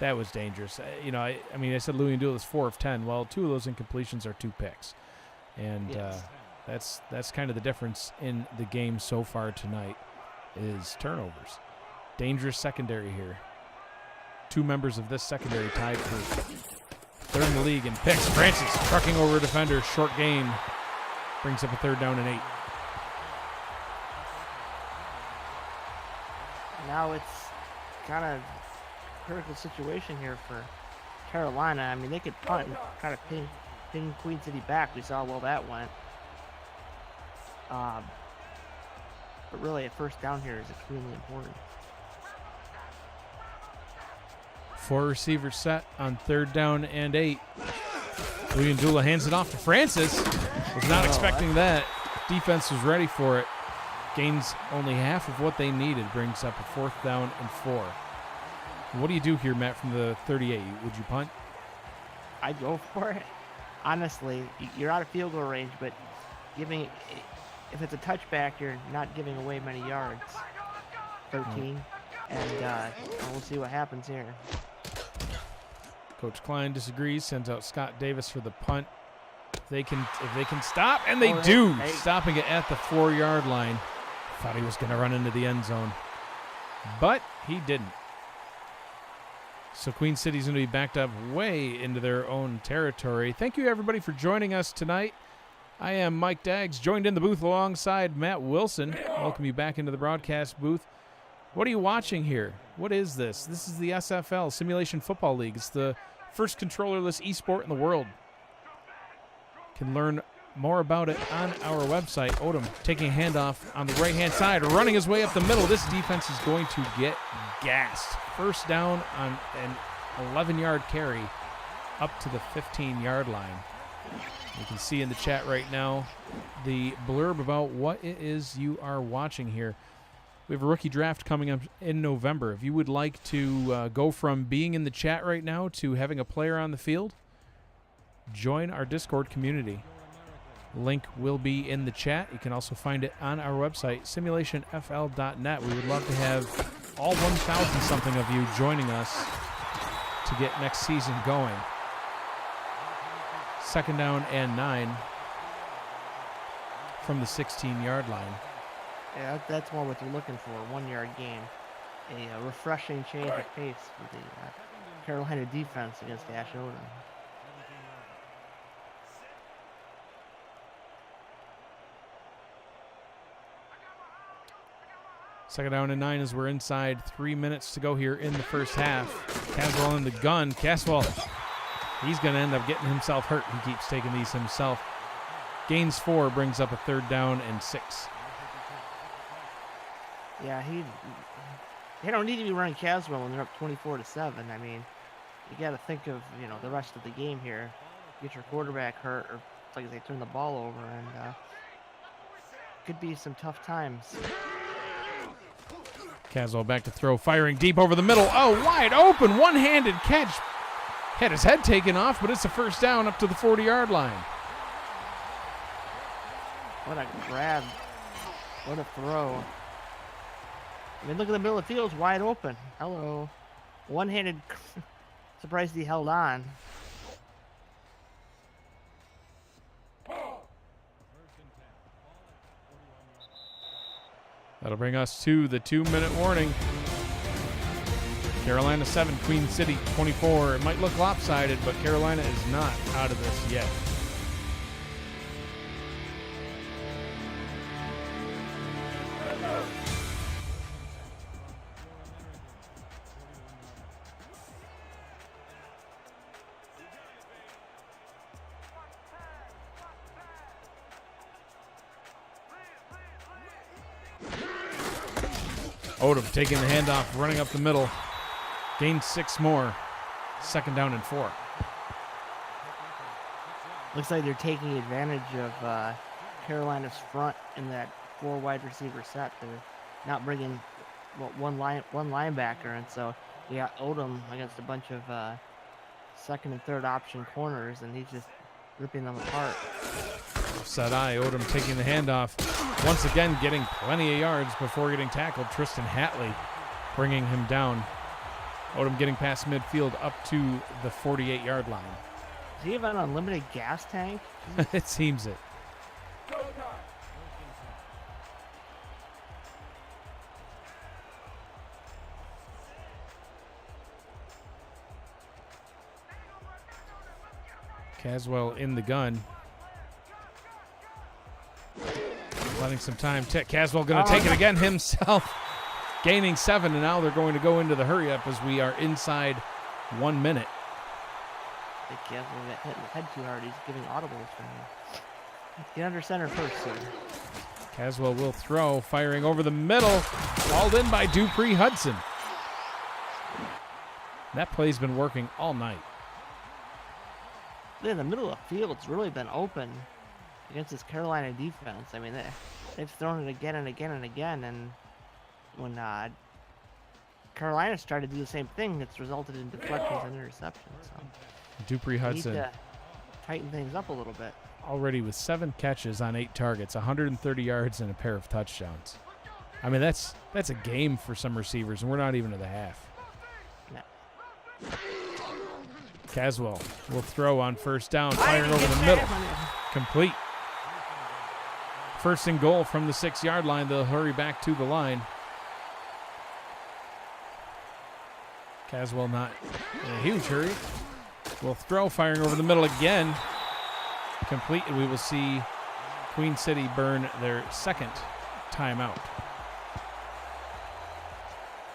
That was dangerous. You know, I mean, I said Luyendula is 4 of 10. Well, 2 of those incompletions are 2 picks. And that's kind of the difference in the game so far tonight. is turnovers. Dangerous secondary here. 2 members of this secondary tied for third in the league in picks. Francis trucking over a defender. Short gain. Brings up a 3rd down and 8. Now it's kind of critical situation here for Carolina. I mean, they could punt and try to pin Queen City back. We saw how well that went. But really, a first down here is extremely important. 4 receivers set on 3rd down and 8. William Dula hands it off to Francis. Was not expecting that. Defense was ready for it. Gains only half of what they needed. Brings up a 4th down and 4. What do you do here, Matt, from the 38? Would you punt? I'd go for it. Honestly, you're out of field goal range, but if it's a touchback, you're not giving away many yards. 13. And we'll see what happens here. Coach Klein disagrees, sends out Scott Davis for the punt. If they can stop, and they do. Stopping it at the 4-yard line. Thought he was going to run into the end zone, but he didn't. So Queen City's going to be backed up way into their own territory. Thank you, everybody, for joining us tonight. I am Mike Daggs, joined in the booth alongside Matt Wilson. Welcome you back into the broadcast booth. What are you watching here? What is this? This is the SFL, Simulation Football League. It's the first controllerless esport in the world. You can learn more about it on our website. Odom taking a handoff on the right-hand side, running his way up the middle. This defense is going to get gassed. First down on an 11-yard carry up to the 15-yard line. You can see in the chat right now the blurb about what it is you are watching here. We have a rookie draft coming up in November. If you would like to go from being in the chat right now to having a player on the field, join our Discord community. Link will be in the chat. You can also find it on our website, simulationfl.net. We would love to have all 1,000-something of you joining us to get next season going. 2nd down and 9 from the 16-yard line. Yeah, that's more what you're looking for, a 1-yard gain. A refreshing change of pace for the Carolina defense against Ash Odom. Second down and 9 as we're inside 3 minutes to go here in the first half. Caswell in the gun. Caswell, he's going to end up getting himself hurt. He keeps taking these himself. Gains 4, brings up a 3rd down and 6. Yeah, they don't need to be running Caswell when they're up 24-7. I mean, you got to think of the rest of the game here. Get your quarterback hurt, or like they turn the ball over, and could be some tough times. Caswell back to throw, firing deep over the middle. Oh, wide open, one-handed catch. Had his head taken off, but it's a first down up to the 40-yard line. What a grab. What a throw. I mean, look at the middle of the field, it's wide open. Hello. One-handed, surprised he held on. That'll bring us to the 2-minute warning. Carolina 7, Queen City 24. It might look lopsided, but Carolina is not out of this yet. Odom taking the handoff, running up the middle. Gains 6 more. 2nd down and 4. Looks like they're taking advantage of Carolina's front in that 4 wide receiver set. They're not bringing one linebacker, and so you got Odom against a bunch of 2nd and 3rd option corners, and he's just ripping them apart. Offside eye, Odom taking the handoff. Once again, getting plenty of yards before getting tackled. Tristan Hatley bringing him down. Odom getting past midfield up to the 48-yard line. Does he have an unlimited gas tank? It seems it. Caswell in the gun. Letting some time tick. Caswell going to take it again himself. Gaining 7, and now they're going to go into the hurry up as we are inside 1 minute. I think Caswell got hit in the head too hard. He's giving audibles from him. Get under center first, sir. Caswell will throw, firing over the middle. Hauled in by Dupree Hudson. That play's been working all night. In the middle of the field, it's really been open against this Carolina defense. I mean, they've thrown it again and again and again, and when Carolina started to do the same thing, it's resulted in deflections and interceptions. So Dupree Hudson need to tighten things up a little bit. already with 7 catches on 8 targets, 130 yards, and a pair of touchdowns. I mean, that's a game for some receivers, and we're not even at the half. No. Caswell will throw on first down, firing over the middle. Complete. First and goal from the 6-yard line. They'll hurry back to the line. Caswell not in a huge hurry. Will throw, firing over the middle again. Complete, and we will see Queen City burn their 2nd timeout.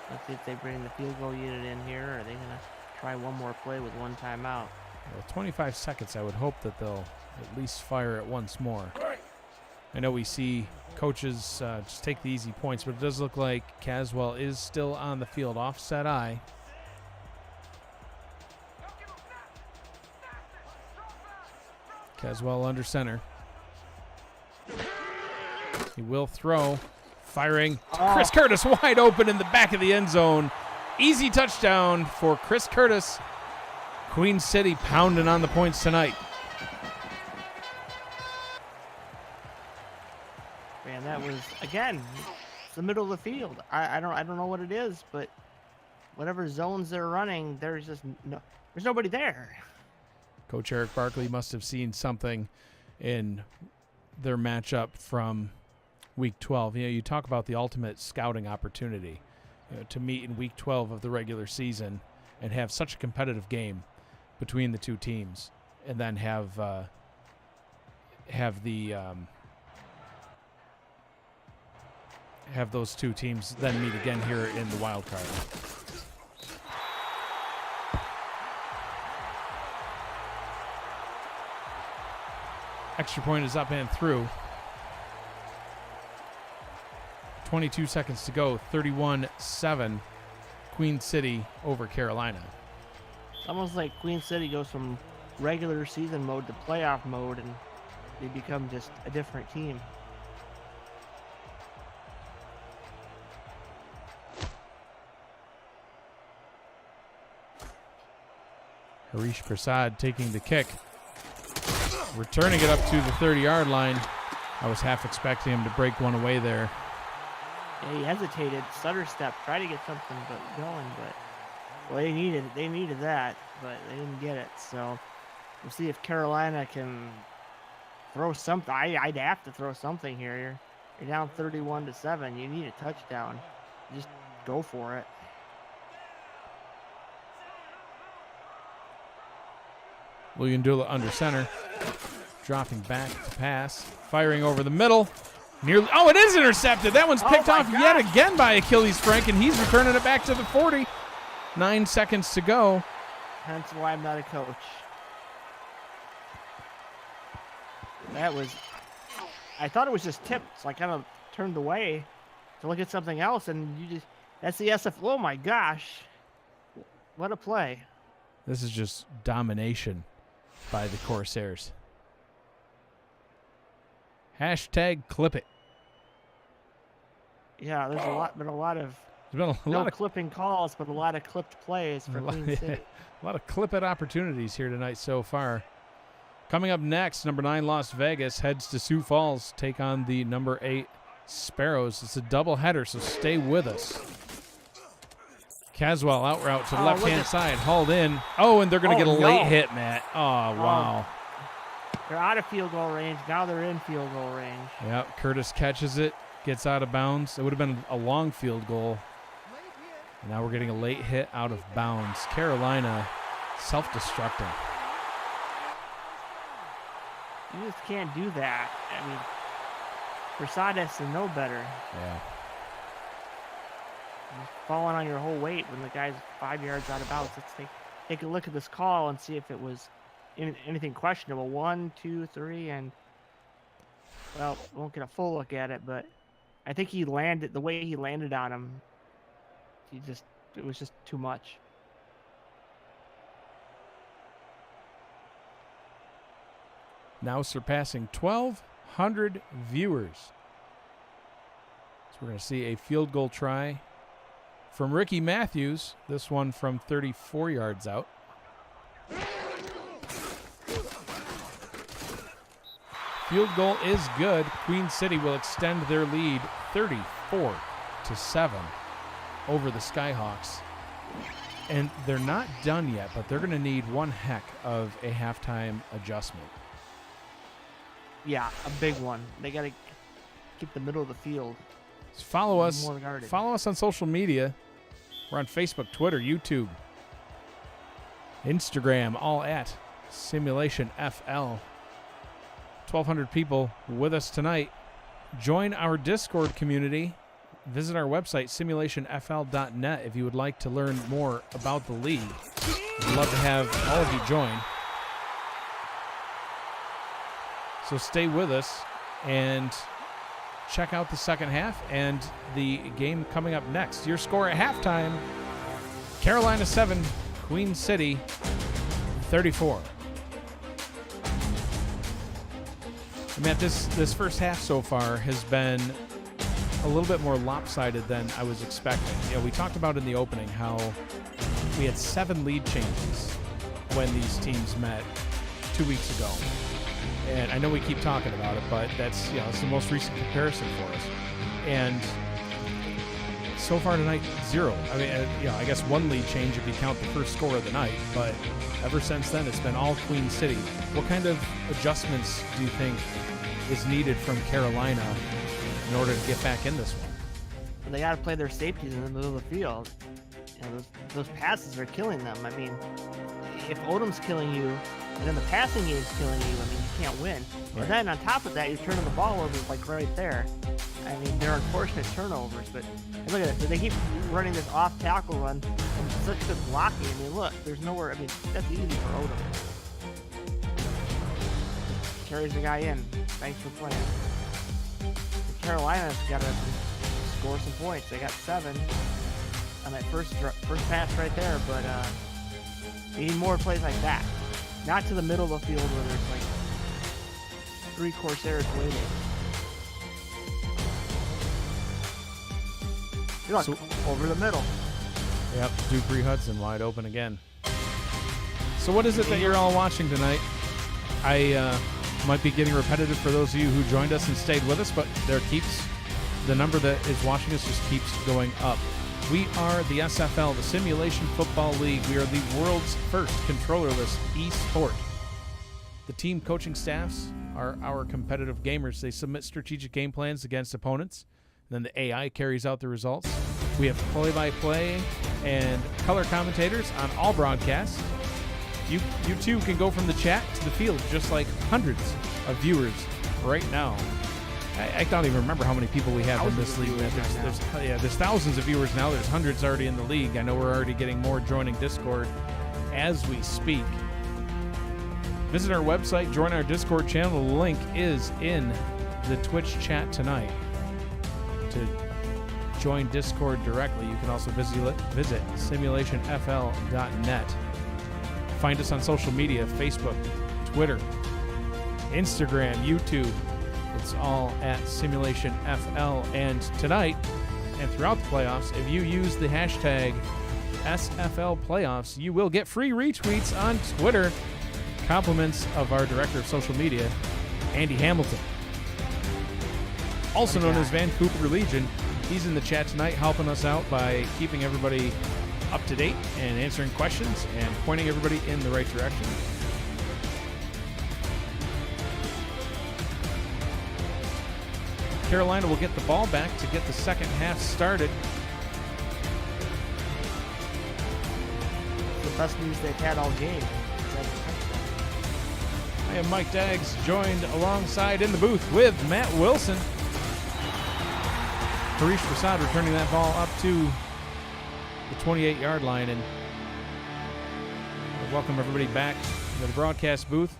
Let's see if they bring the field goal unit in here, or are they going to try one more play with 1 timeout? Well, 25 seconds, I would hope that they'll at least fire it once more. I know we see coaches just take the easy points, but it does look like Caswell is still on the field. Offset eye. Caswell under center. He will throw. Firing. Chris Curtis wide open in the back of the end zone. Easy touchdown for Chris Curtis. Queen City pounding on the points tonight. Man, that was, again, it's the middle of the field. I don't know what it is, but whatever zones they're running, there's nobody there. Coach Eric Barkley must have seen something in their matchup from Week 12. You know, you talk about the ultimate scouting opportunity, to meet in Week 12 of the regular season and have such a competitive game between the two teams, and then have those two teams then meet again here in the wild card. Extra point is up and through. 22 seconds to go. 31-7. Queen City over Carolina. It's almost like Queen City goes from regular season mode to playoff mode, and they become just a different team. Harish Prasad taking the kick. Returning it up to the 30-yard line. I was half expecting him to break one away there. Yeah, he hesitated, stutter step, tried to get something going, but well, they needed that, but they didn't get it. So we'll see if Carolina can throw something. I'd have to throw something here. You're down 31-7. You need a touchdown. Just go for it. William Dula under center. Dropping back to pass. Firing over the middle. Nearly. Oh, it is intercepted. That one's picked off yet again by Achilles Frank, and he's returning it back to the 40. 9 seconds to go. Hence why I'm not a coach. That was, I thought it was just tipped, so I kind of turned away to look at something else, and that's the SF. Oh my gosh. What a play. This is just domination by the Corsairs. Hashtag clip it. Yeah, there's been a lot of clipping calls, but a lot of clipped plays for Queen City. A lot of clip it opportunities here tonight so far. Coming up next, number 9 Las Vegas heads to Sioux Falls, take on the number 8 Sparrows. It's a doubleheader, so stay with us. Caswell out route to the left-hand side, hauled in. Oh, and they're going to get a late hit, Matt. Oh, wow. They're out of field goal range. Now they're in field goal range. Yep, Curtis catches it, gets out of bounds. It would have been a long field goal. And now we're getting a late hit out of bounds. Carolina self-destructing. You just can't do that. I mean, Prasad has to know better. Yeah. Just falling on your whole weight when the guy's 5 yards out of bounds. Let's take a look at this call and see if it was anything questionable. 1, 2, 3, and well, we won't get a full look at it, but I think he landed the way he landed on him. It was just too much. Now surpassing 1,200 viewers. So we're going to see a field goal try from Ricky Matthews. This one from 34 yards out. Field goal is good. Queen City will extend their lead 34-7 over the Skyhawks. And they're not done yet, but they're going to need one heck of a halftime adjustment. Yeah, a big one. They got to get the middle of the field. Follow us. More guarded. Follow us on social media. We're on Facebook, Twitter, YouTube, Instagram, all at Simulation FL. 1,200 people with us tonight. Join our Discord community. Visit our website, simulationfl.net, if you would like to learn more about the league. We'd love to have all of you join. So stay with us and check out the second half and the game coming up next. Your score at halftime, Carolina 7, Queen City 34. Matt, this first half so far has been a little bit more lopsided than I was expecting. You know, we talked about in the opening how we had 7 lead changes when these teams met 2 weeks ago. And I know we keep talking about it, but that's, it's the most recent comparison for us. And so far tonight, 0. I mean, I guess 1 lead change if you count the first score of the night, but ever since then, it's been all Queen City. What kind of adjustments do you think is needed from Carolina in order to get back in this one? They got to play their safeties in the middle of the field. Those passes are killing them. I mean, if Odom's killing you, and then the passing game is killing you, I mean, you can't win. Right. And then on top of that, you're turning the ball over like right there. I mean, they're unfortunate turnovers, but look at it. They keep running this off tackle run and such good blocking. I mean, look, there's nowhere. I mean, that's easy for Odom. Carries the guy in. Thanks for playing. Carolina's got to score some points. They got 7 on that first pass right there, but they need more plays like that. Not to the middle of the field where there's like 3 Corsairs waiting. Look, over the middle. Yep, Dupree Hudson wide open again. So what is it that you're all watching tonight? I might be getting repetitive for those of you who joined us and stayed with us, but the number that is watching us just keeps going up. We are the SFL, the Simulation Football League. We are the world's first controllerless e-sport. The team coaching staffs are our competitive gamers. They submit strategic game plans against opponents. Then the AI carries out the results. We have play-by-play and color commentators on all broadcasts. You too can go from the chat to the field, just like hundreds of viewers right now. I don't even remember how many people we have in this league. There's thousands of viewers now. There's hundreds already in the league. I know we're already getting more joining Discord as we speak. Visit our website, join our Discord channel. The link is in the Twitch chat tonight. To join Discord directly, you can also visit simulationfl.net. Find us on social media, Facebook, Twitter, Instagram, YouTube. It's all at Simulation FL. And tonight and throughout the playoffs, if you use the hashtag SFL Playoffs, you will get free retweets on Twitter. Compliments of our director of social media, Andy Hamilton. Also known as Vancouver Legion. He's in the chat tonight helping us out by keeping everybody up to date and answering questions and pointing everybody in the right direction. Carolina will get the ball back to get the second half started. The best news they've had all game. I am Mike Daggs, joined alongside in the booth with Matt Wilson. Harish Prasad returning that ball up to the 28-yard line. And welcome everybody back to the broadcast booth.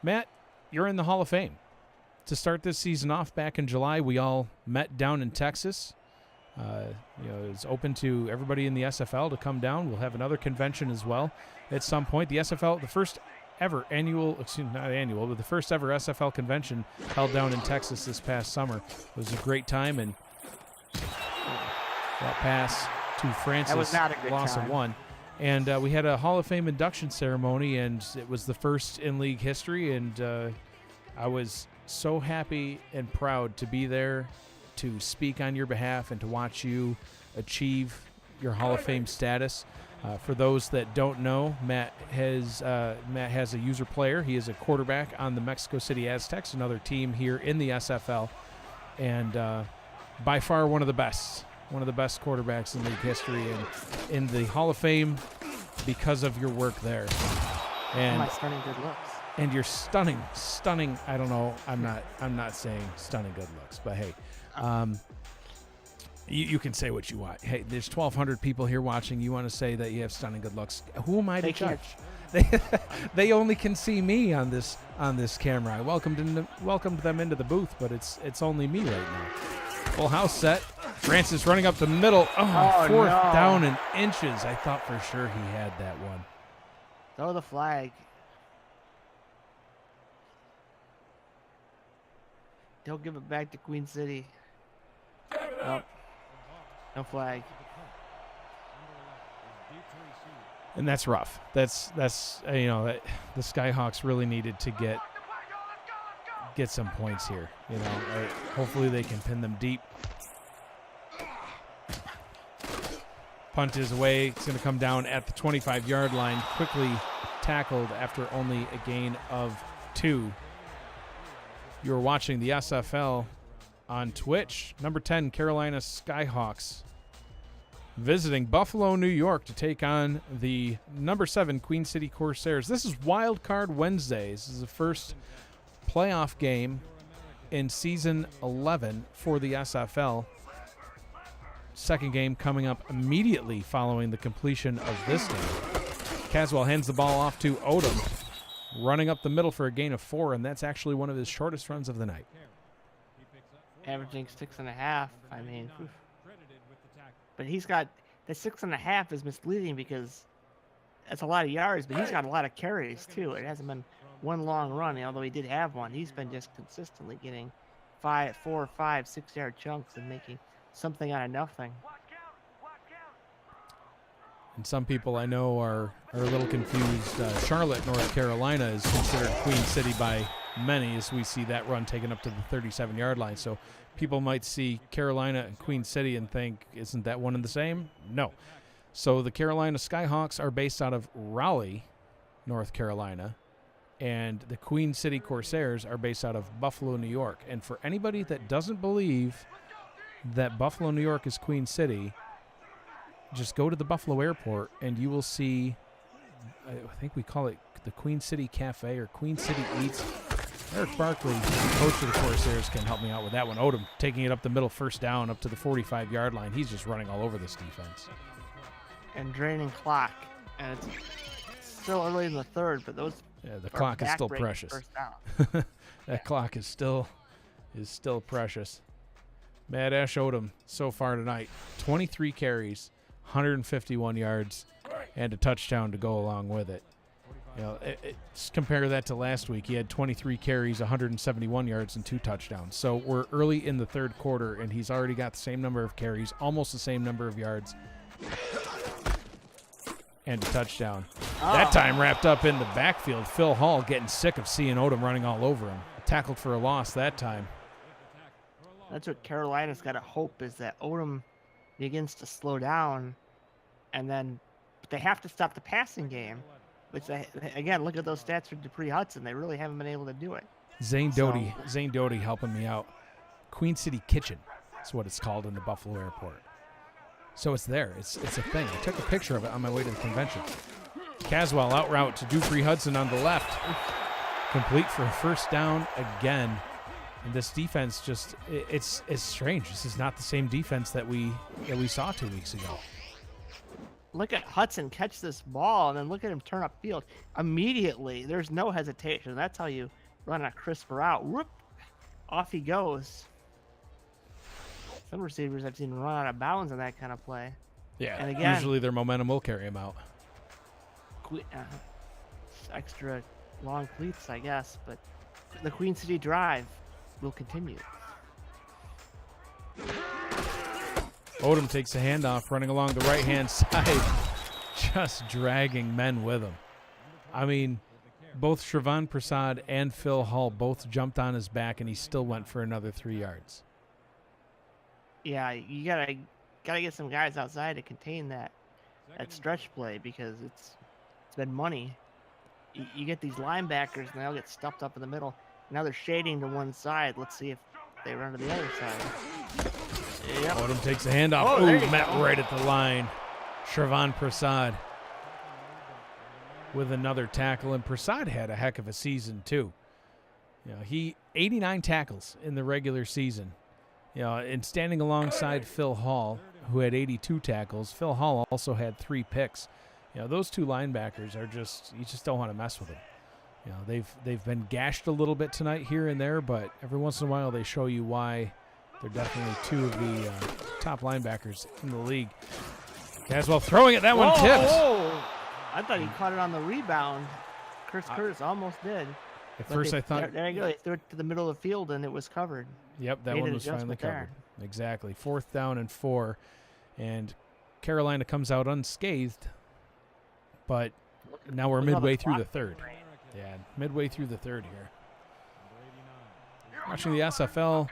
Matt, you're in the Hall of Fame. To start this season off back in July, we all met down in Texas. It's open to everybody in the SFL to come down. We'll have another convention as well at some point. The SFL, the first ever the first ever SFL convention held down in Texas this past summer. It was a great time, and that pass to Francis, that was not a good loss time. of one. And we had a Hall of Fame induction ceremony, and it was the first in league history, and I was so happy and proud to be there to speak on your behalf and to watch you achieve your Hall of Fame status. For those that don't know, Matt has a user player. He is a quarterback on the Mexico City Aztecs, another team here in the SFL, and by far one of the best quarterbacks in league history, and in the Hall of Fame because of your work there. And my stunning good looks. And your stunning. I don't know. I'm not saying stunning good looks, but hey, you can say what you want. Hey, there's 1,200 people here watching. You want to say that you have stunning good looks? Who am I to judge? They only can see me on this camera. I welcomed them into the booth, but it's only me right now. Full house set. Francis running up the middle. Fourth down and inches. I thought for sure he had that one. Throw the flag. Don't give it back to Queen City. Nope. No flag. And that's rough. That's the Skyhawks really needed to get some points here. Hopefully they can pin them deep. Punt is away. It's going to come down at the 25-yard line. Quickly tackled after only a gain of 2. You're watching the SFL on Twitch. Number 10, Carolina Skyhawks visiting Buffalo, New York to take on the number 7 Queen City Corsairs. This is Wild Card Wednesday. This is the first playoff game in season 11 for the SFL. Second game coming up immediately following the completion of this game. Caswell hands the ball off to Odom, running up the middle for a gain of 4, and that's actually one of his shortest runs of the night. Averaging 6.5. I mean, oof. But he's got the 6.5 is misleading because that's a lot of yards, but he's got a lot of carries too. It hasn't been one long run, although he did have one. He's been just consistently getting 4, 5, 6 yard chunks and making something out of nothing. And some people I know are a little confused. Charlotte, North Carolina is considered Queen City by many, as we see that run taken up to the 37-yard line. So people might see Carolina and Queen City and think, isn't that one and the same? No. So the Carolina Skyhawks are based out of Raleigh, North Carolina, and the Queen City Corsairs are based out of Buffalo, New York. And for anybody that doesn't believe that Buffalo, New York is Queen City, just go to the Buffalo airport and you will see, I think we call it the Queen City Cafe or Queen City Eats. Eric Barkley, coach of the Corsairs, can help me out with that one. Odom taking it up the middle, first down, up to the 45-yard line. He's just running all over this defense. And draining clock. And it's still early in the third, but those the clock is still precious. That clock is still precious. Mad Ash Odom so far tonight, 23 carries, 151 yards, and a touchdown to go along with it. Just compare that to last week. He had 23 carries, 171 yards, and 2 touchdowns. So we're early in the third quarter, and he's already got the same number of carries, almost the same number of yards, and a touchdown. That time wrapped up in the backfield. Phil Hall getting sick of seeing Odom running all over him. Tackled for a loss that time. That's what Carolina's got to hope, is that Odom begins to slow down, and then they have to stop the passing game. Which, again, look at those stats for Dupree Hudson. They really haven't been able to do it. Zane Doty helping me out. Queen City Kitchen is what it's called in the Buffalo airport. So it's there. It's a thing. I took a picture of it on my way to the convention. Caswell out route to Dupree Hudson on the left. complete for a first down again. And this defense just, it's strange. This is not the same defense that we saw 2 weeks ago. Look at Hudson catch this ball, and then look at him turn upfield. Immediately, there's no hesitation. That's how you run a crisp route. Whoop, off he goes. Some receivers I've seen run out of bounds on that kind of play. Yeah, and again, usually their momentum will carry him out. Extra long cleats, I guess, but the Queen City drive will continue. Odom takes a handoff, running along the right-hand side, just dragging men with him. I mean, both Shravan Prasad and Phil Hall both jumped on his back, and he still went for another 3 yards. Yeah, you gotta get some guys outside to contain that stretch play, because it's been money. You get these linebackers, and they'll get stuffed up in the middle. Now they're shading to one side. Let's see if they run to the other side. Yep. Odom takes a handoff. Oh, met right at the line. Shravan Prasad with another tackle, and Prasad had a heck of a season too. You know, he 89 tackles in the regular season. You know, and standing alongside Phil Hall, who had 82 tackles. Phil Hall also had 3 picks. You know, those two linebackers are just, you just don't want to mess with them. You know, they've been gashed a little bit tonight here and there, but every once in a while they show you why they're definitely 2 of the top linebackers in the league. Caswell throwing it. That one tipped. Whoa. I thought he caught it on the rebound. Curtis almost did. At first I thought... There you go. They threw it to the middle of the field, and it was covered. Yep, that one was finally covered. Exactly. 4th down and 4. And Carolina comes out unscathed, but now we're midway through the third. Yeah, midway through the third here. Watching the SFL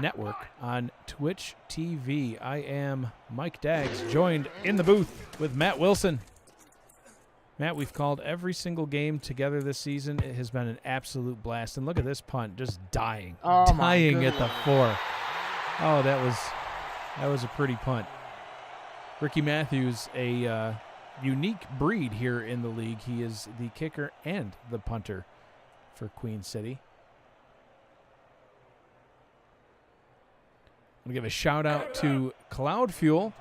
Network on Twitch TV. I am Mike Daggs, joined in the booth with Matt Wilson. Matt, we've called every single game together this season. It has been an absolute blast. And look at this punt, just dying. Dying at the 4. Oh, that was a pretty punt. Ricky Matthews, a unique breed here in the league. He is the kicker and the punter for Queen City. I'm going to give a shout out to Cloud Fuel.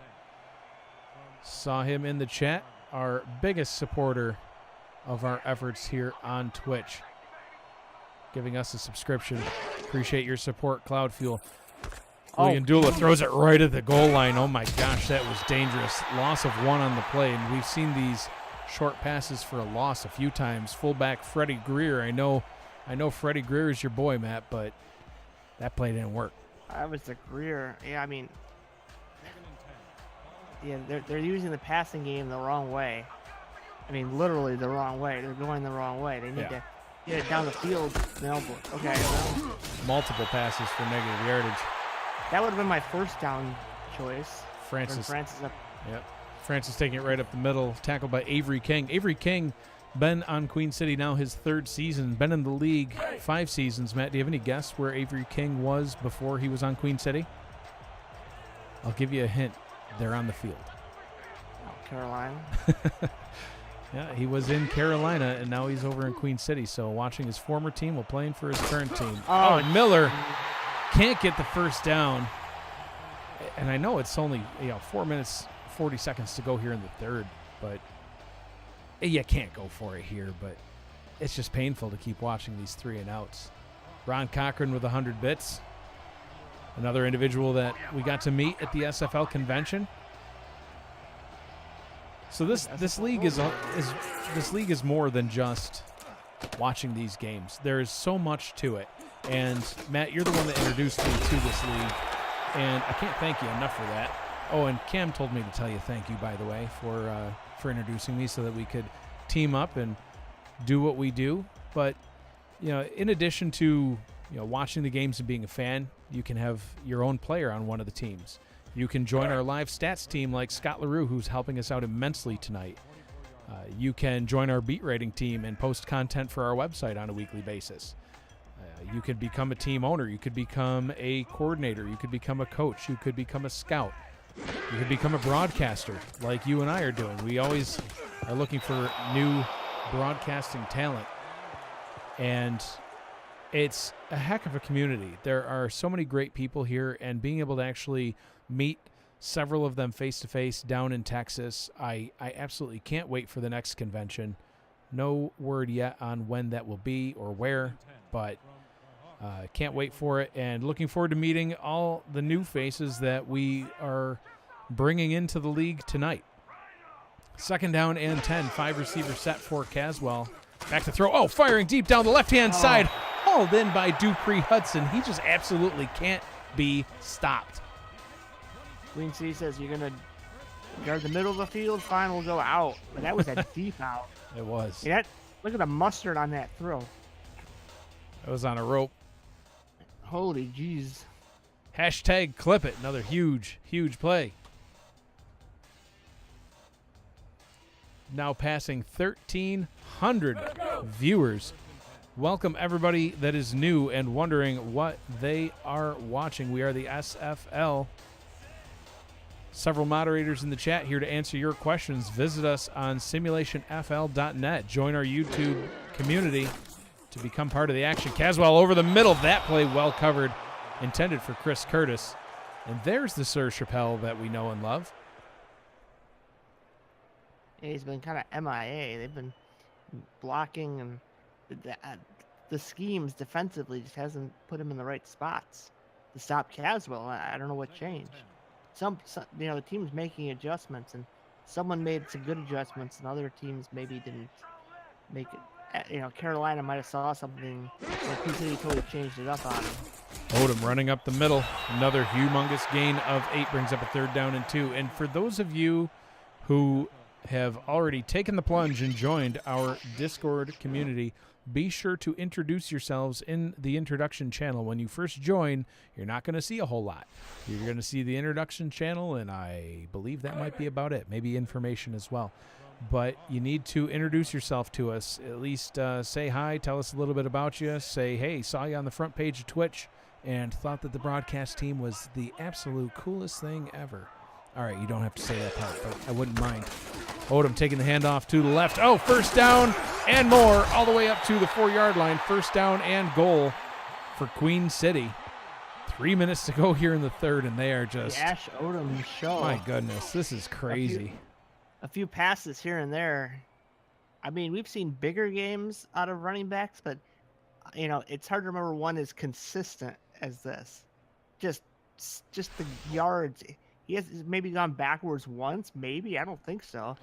Saw him in the chat, our biggest supporter of our efforts here on Twitch, giving us a subscription. Appreciate your support, Cloud Fuel. Julian Dula throws it right at the goal line. Oh my gosh, that was dangerous. Loss of 1 on the play, and we've seen these short passes for a loss a few times. Fullback Freddie Greer. I know Freddie Greer is your boy, Matt, but that play didn't work. That was the Greer. Yeah, I mean, yeah, they're using the passing game the wrong way. I mean, literally the wrong way. They're going the wrong way. They need to get it down the field. Okay. Well, multiple passes for negative yardage. That would have been my first down choice. Francis up. Yep. Francis taking it right up the middle. Tackled by Avery King. Avery King, been on Queen City now his 3rd season. Been in the league 5 seasons. Matt, do you have any guess where Avery King was before he was on Queen City? I'll give you a hint. They're on the field. Oh, Carolina. Yeah, he was in Carolina, and now he's over in Queen City. So watching his former team while playing for his current team. Oh, and Miller can't get the first down. And I know it's only 4 minutes, 40 seconds to go here in the 3rd, but you can't go for it here. But it's just painful to keep watching these 3 and outs. Ron Cochran with 100 bits. Another individual that we got to meet at the SFL convention. So this league is more than just watching these games. There is so much to it. And Matt, you're the one that introduced me to this league, and I can't thank you enough for that. Oh, and Cam told me to tell you thank you, by the way, for introducing me so that we could team up and do what we do. But in addition to watching the games and being a fan, you can have your own player on one of the teams. You can join our live stats team like Scott LaRue, who's helping us out immensely tonight. You can join our beat writing team and post content for our website on a weekly basis. You could become a team owner. You could become a coordinator. You could become a coach. You could become a scout. You could become a broadcaster like you and I are doing. We always are looking for new broadcasting talent. And it's a heck of a community. There are so many great people here, and being able to actually meet several of them face-to-face down in Texas, I absolutely can't wait for the next convention. No word yet on when that will be or where, but can't wait for it, and looking forward to meeting all the new faces that we are bringing into the league tonight. 2nd down and 10, 5-receiver set for Caswell. Back to throw. Oh, firing deep down the left-hand side. Hauled in by Dupree Hudson. He just absolutely can't be stopped. Queen City says you're going to guard the middle of the field. Fine, we'll go out. But that was a deep out. It was. Yeah, look at the mustard on that throw. It was on a rope. Holy jeez. Hashtag clip it. Another huge, huge play. Now passing 1,300 viewers. Welcome everybody that is new and wondering what they are watching. We are the SFL. Several moderators in the chat here to answer your questions. Visit us on simulationfl.net. Join our YouTube community to become part of the action. Caswell over the middle. That play well covered. Intended for Chris Curtis. And there's the Sir Chappelle that we know and love. Yeah, he's been kind of MIA. They've been blocking, and the schemes defensively just hasn't put him in the right spots to stop Caswell. I don't know what changed. Some the team's making adjustments, and someone made some good adjustments, and other teams maybe didn't make it. Carolina might have saw something, but Queen totally changed it up on him. Odom running up the middle. Another humongous gain of 8 brings up a 3rd down and 2. And for those of you who have already taken the plunge and joined our Discord community, be sure to introduce yourselves in the introduction channel. When you first join, you're not going to see a whole lot. You're going to see the introduction channel, and I believe that might be about it. Maybe information as well. But you need to introduce yourself to us. At least say hi, tell us a little bit about you. Say, hey, saw you on the front page of Twitch and thought that the broadcast team was the absolute coolest thing ever. All right, you don't have to say that part, but I wouldn't mind. Odom taking the handoff to the left. Oh, 1st down and more, all the way up to the 4-yard line. 1st down and goal for Queen City. 3 minutes to go here in the 3rd, and they are just... The Ash Odom show. My goodness, this is crazy. A few passes here and there. I mean, we've seen bigger games out of running backs, but, it's hard to remember one as consistent as this. Just the yards. He has maybe gone backwards once, maybe. I don't think so.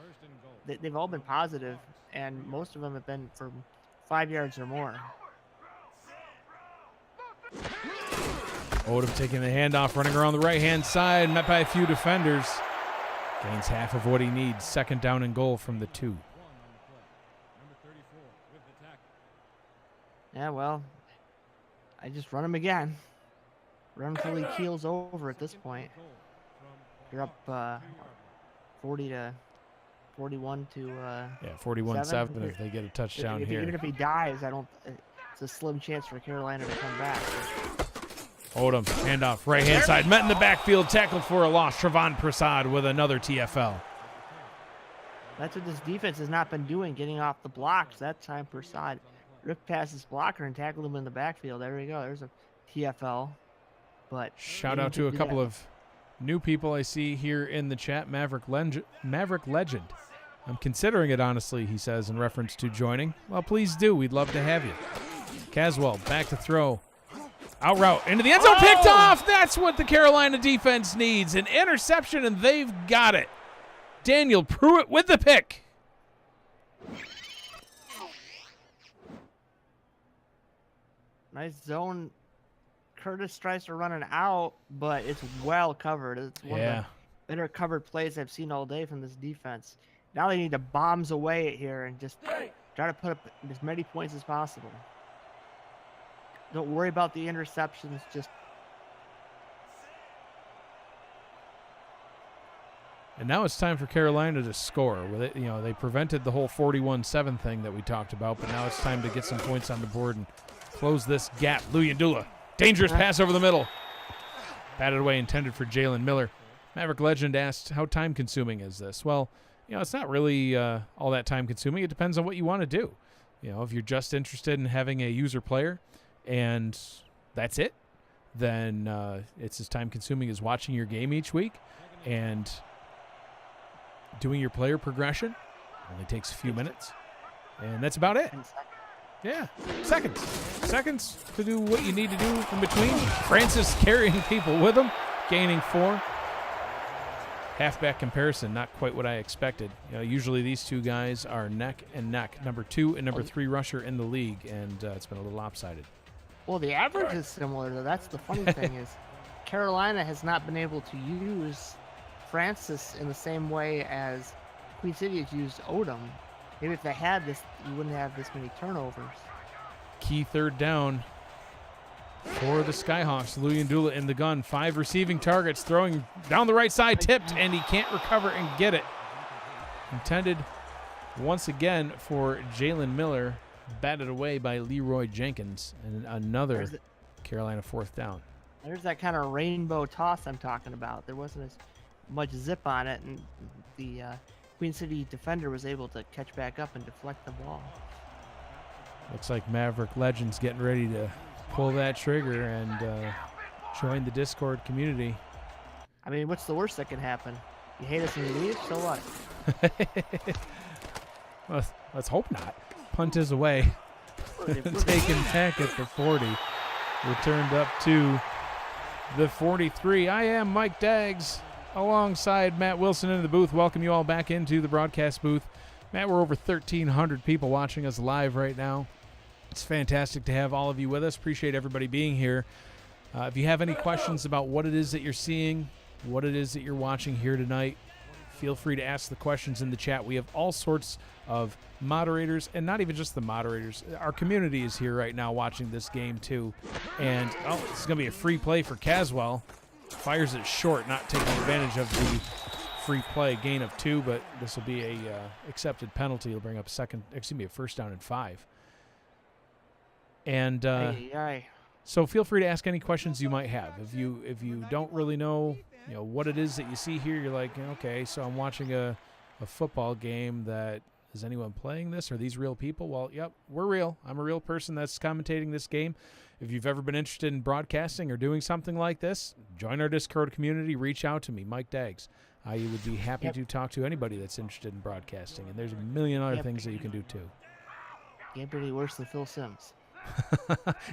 They've all been positive, and most of them have been from 5 yards or more. Odom taking the handoff, running around the right-hand side, met by a few defenders. Gains half of what he needs. 2nd down and goal from the 2. Yeah, well, I just run him again. Run until he keels over at this point. You're up 40 to 41 to 41-7 if they get a touchdown here. Even if he dies, it's a slim chance for Carolina to come back. Odom, handoff, right-hand side, met in the backfield, tackled for a loss. Trevon Prasad with another TFL. That's what this defense has not been doing, getting off the blocks. That time Prasad ripped past his blocker and tackled him in the backfield. There we go. There's a TFL. But shout out to a couple of new people I see here in the chat. Maverick Legend. I'm considering it, honestly, he says, in reference to joining. Well, please do. We'd love to have you. Caswell, back to throw. Out route, into the end zone, picked off. That's what the Carolina defense needs. An interception, and they've got it. Daniel Pruitt with the pick. Nice zone. Curtis tries to run it out, but it's well covered. It's one of the better covered plays I've seen all day from this defense. Now they need to bombs away here and just try to put up as many points as possible. Don't worry about the interceptions. And now it's time for Carolina to score. They prevented the whole 41-7 thing that we talked about, but now it's time to get some points on the board and close this gap. Luyendula, dangerous pass over the middle. Batted away, intended for Jalen Miller. Maverick Legend asked, how time-consuming is this? Well, it's not really all that time-consuming. It depends on what you want to do. if you're just interested in having a user player and that's it, then it's as time consuming as watching your game each week and doing your player progression. Only takes a few minutes, and that's about it. Yeah, seconds to do what you need to do in between. Francis carrying people with him, gaining 4. Halfback comparison, not quite what I expected. Usually these two guys are neck and neck, number 2 and number 3 rusher in the league, and it's been a little lopsided. Well, the average is similar, though. That's the funny thing is Carolina has not been able to use Francis in the same way as Queen City has used Odom. Maybe if they had this, you wouldn't have this many turnovers. Key third down for the Skyhawks. Luyandula in the gun. 5 receiving targets, throwing down the right side, tipped, and he can't recover and get it. Intended once again for Jalen Miller, batted away by Leroy Jenkins, and another Carolina 4th down. There's that kind of rainbow toss I'm talking about. There wasn't as much zip on it, and the Queen City defender was able to catch back up and deflect the ball. Looks like Maverick Legends getting ready to pull that trigger and join the Discord community. I mean, what's the worst that can happen? You hate us and you leave, so what? Well, let's hope not. Punt is away. Taken back at the 40. Returned up to the 43. I am Mike Daggs alongside Matt Wilson in the booth. Welcome you all back into the broadcast booth. Matt, we're over 1,300 people watching us live right now. It's fantastic to have all of you with us. Appreciate everybody being here. If you have any questions about what it is that you're seeing, what it is that you're watching here tonight, feel free to ask the questions in the chat. We have all sorts of moderators, and not even just the moderators. Our community is here right now watching this game too. And this is going to be a free play for Caswell. Fires it short, not taking advantage of the free play, gain of 2, but this will be a accepted penalty. It'll bring up a first down and 5. And so feel free to ask any questions you might have. If you don't really know, what it is that you see here, you're like, okay, so I'm watching a football game. Is anyone playing this? Are these real people? Well, yep, we're real. I'm a real person that's commentating this game. If you've ever been interested in broadcasting or doing something like this, join our Discord community. Reach out to me, Mike Daggs. I would be happy to talk to anybody that's interested in broadcasting, and there's a million other things that you can do too. Can't be any worse than Phil Simms.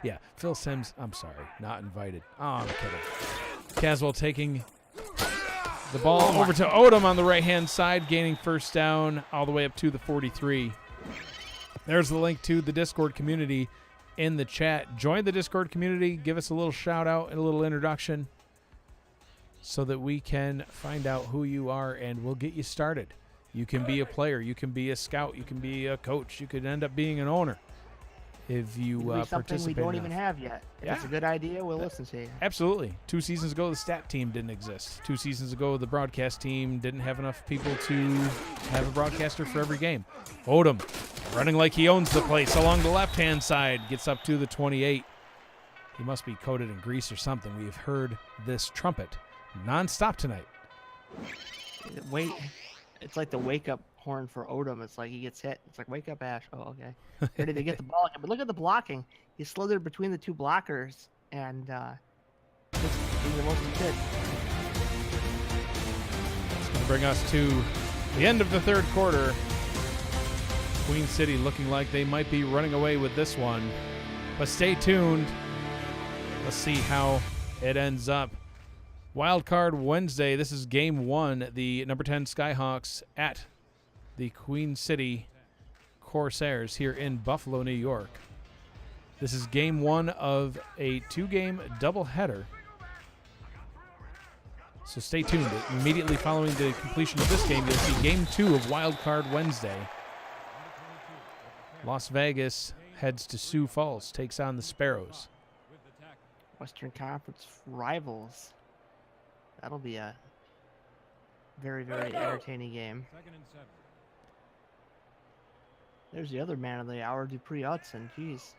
Yeah, Phil Simms, I'm sorry, not invited. Oh, I'm kidding. Caswell taking the ball over to Odom on the right-hand side, gaining first down all the way up to the 43. There's the link to the Discord community in the chat. Join the Discord community. Give us a little shout-out and a little introduction so that we can find out who you are, and we'll get you started. You can be a player. You can be a scout. You can be a coach. You could end up being an owner if you participate. Something we don't even have yet. If it's a good idea, we'll listen to you. Absolutely. 2 seasons ago, the stat team didn't exist. 2 seasons ago, the broadcast team didn't have enough people to have a broadcaster for every game. Odom running like he owns the place along the left-hand side, gets up to the 28. He must be coated in grease or something. We've heard this trumpet nonstop tonight. Wait, it's like the wake-up horn for Odom. It's like he gets hit. It's like, wake up, Ash. Oh, okay. Ready to get the ball. But look at the blocking. He slithered between the 2 blockers and just being the most he could. It's going to bring us to the end of the 3rd quarter. Queen City looking like they might be running away with this one. But stay tuned. Let's see how it ends up. Wild Card Wednesday. This is game 1. The number 10 Skyhawks at the Queen City Corsairs here in Buffalo, New York. This is game 1 of a 2-game doubleheader. So stay tuned. Immediately following the completion of this game, you'll see game 2 of Wild Card Wednesday. Las Vegas heads to Sioux Falls, takes on the Sparrows. Western Conference rivals. That'll be a very, very entertaining game. There's the other man of the hour, Dupree Hudson. Jeez.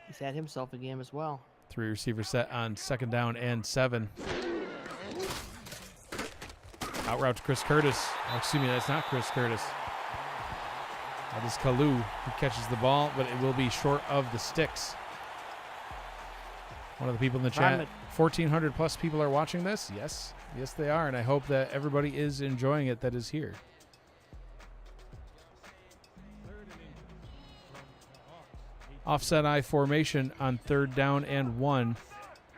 He's had himself a game as well. 3 receiver set on 2nd down and 7. Out route to Chris Curtis. Oh, excuse me, that's not Chris Curtis. That is Kalu who catches the ball, but it will be short of the sticks. One of the people in the chat, 1,400 plus people are watching this. Yes, yes they are, and I hope that everybody is enjoying it that is here. Offset I formation on 3rd down and 1.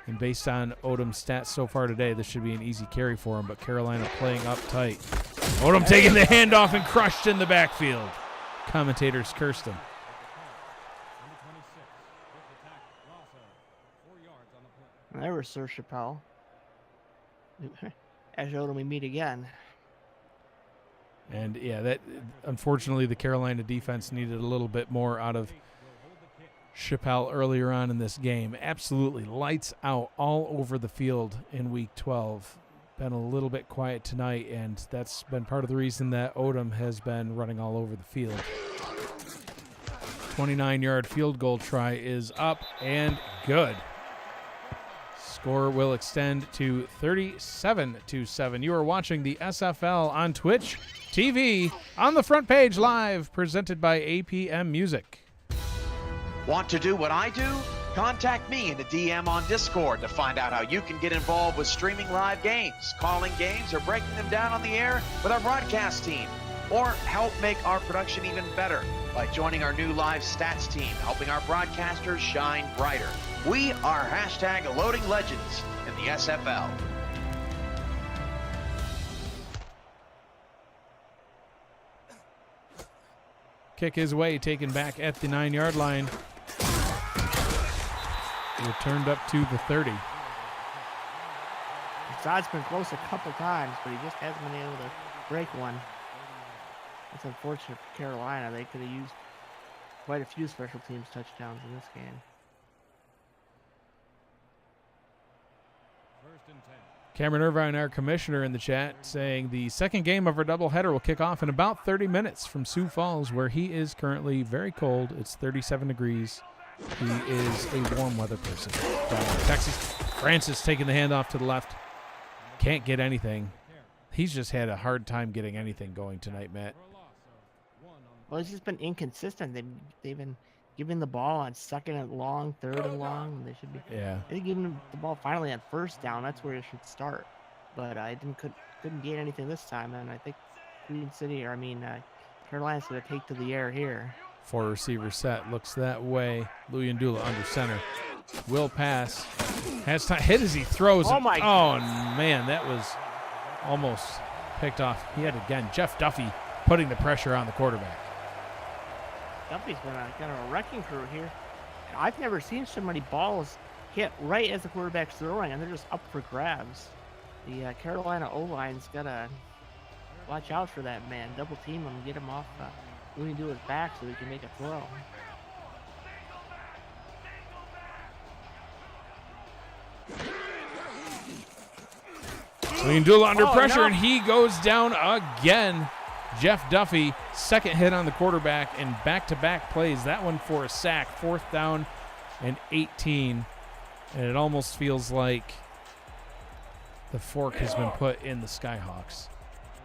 And based on Odom's stats so far today, this should be an easy carry for him, but Carolina playing up tight. Odom taking the handoff and crushed in the backfield. Commentators cursed him. There was Sir Chappelle. As Odom, we meet again. And yeah, that unfortunately the Carolina defense needed a little bit more out of Chappelle earlier on in this game. Absolutely lights out all over the field in Week 12. Been a little bit quiet tonight, and that's been part of the reason that Odom has been running all over the field. 29-yard field goal try is up and good. Score will extend to 37-7. You are watching the SFL on Twitch TV on the front page live, presented by APM Music. Want to do what I do? Contact me in the DM on Discord to find out how you can get involved with streaming live games, calling games, or breaking them down on the air with our broadcast team. Or help make our production even better by joining our new live stats team, helping our broadcasters shine brighter. We are #Loading Legends in the SFL. Kick his way, taken back at the 9-yard line. Returned up to the 30. Zod's been close a couple times, but he just hasn't been able to break one. It's unfortunate for Carolina. They could have used quite a few special teams touchdowns in this game. Cameron Irvine, our commissioner, in the chat, saying the second game of our doubleheader will kick off in about 30 minutes from Sioux Falls, where he is currently very cold. It's 37 degrees. He is a warm weather person. Texas Francis taking the handoff to the left. Can't get anything. He's just had a hard time getting anything going tonight, Matt. Well, it's just been inconsistent. They've been giving the ball on 2nd and long, 3rd and long. And they should be. Yeah. They giving them the ball finally on 1st down. That's where it should start. But I couldn't get anything this time, and I think Carolina's going to take to the air here. 4 receiver set, looks that way. Luyendula under center. Will pass. Has time. Hit as he throws. Oh, my God. Man, that was almost picked off. He had again. Jeff Duffy putting the pressure on the quarterback. Duffy's been kind of a wrecking crew here. I've never seen so many balls hit right as the quarterback's throwing, and they're just up for grabs. The Carolina O-line's got to watch out for that man. Double team him, get him off Luyendula's back so he can make a throw. Luyendula under pressure, and he goes down again. Jeff Duffy, second hit on the quarterback in back-to-back plays. That one for a sack, 4th down and 18. And it almost feels like the fork has been put in the Skyhawks.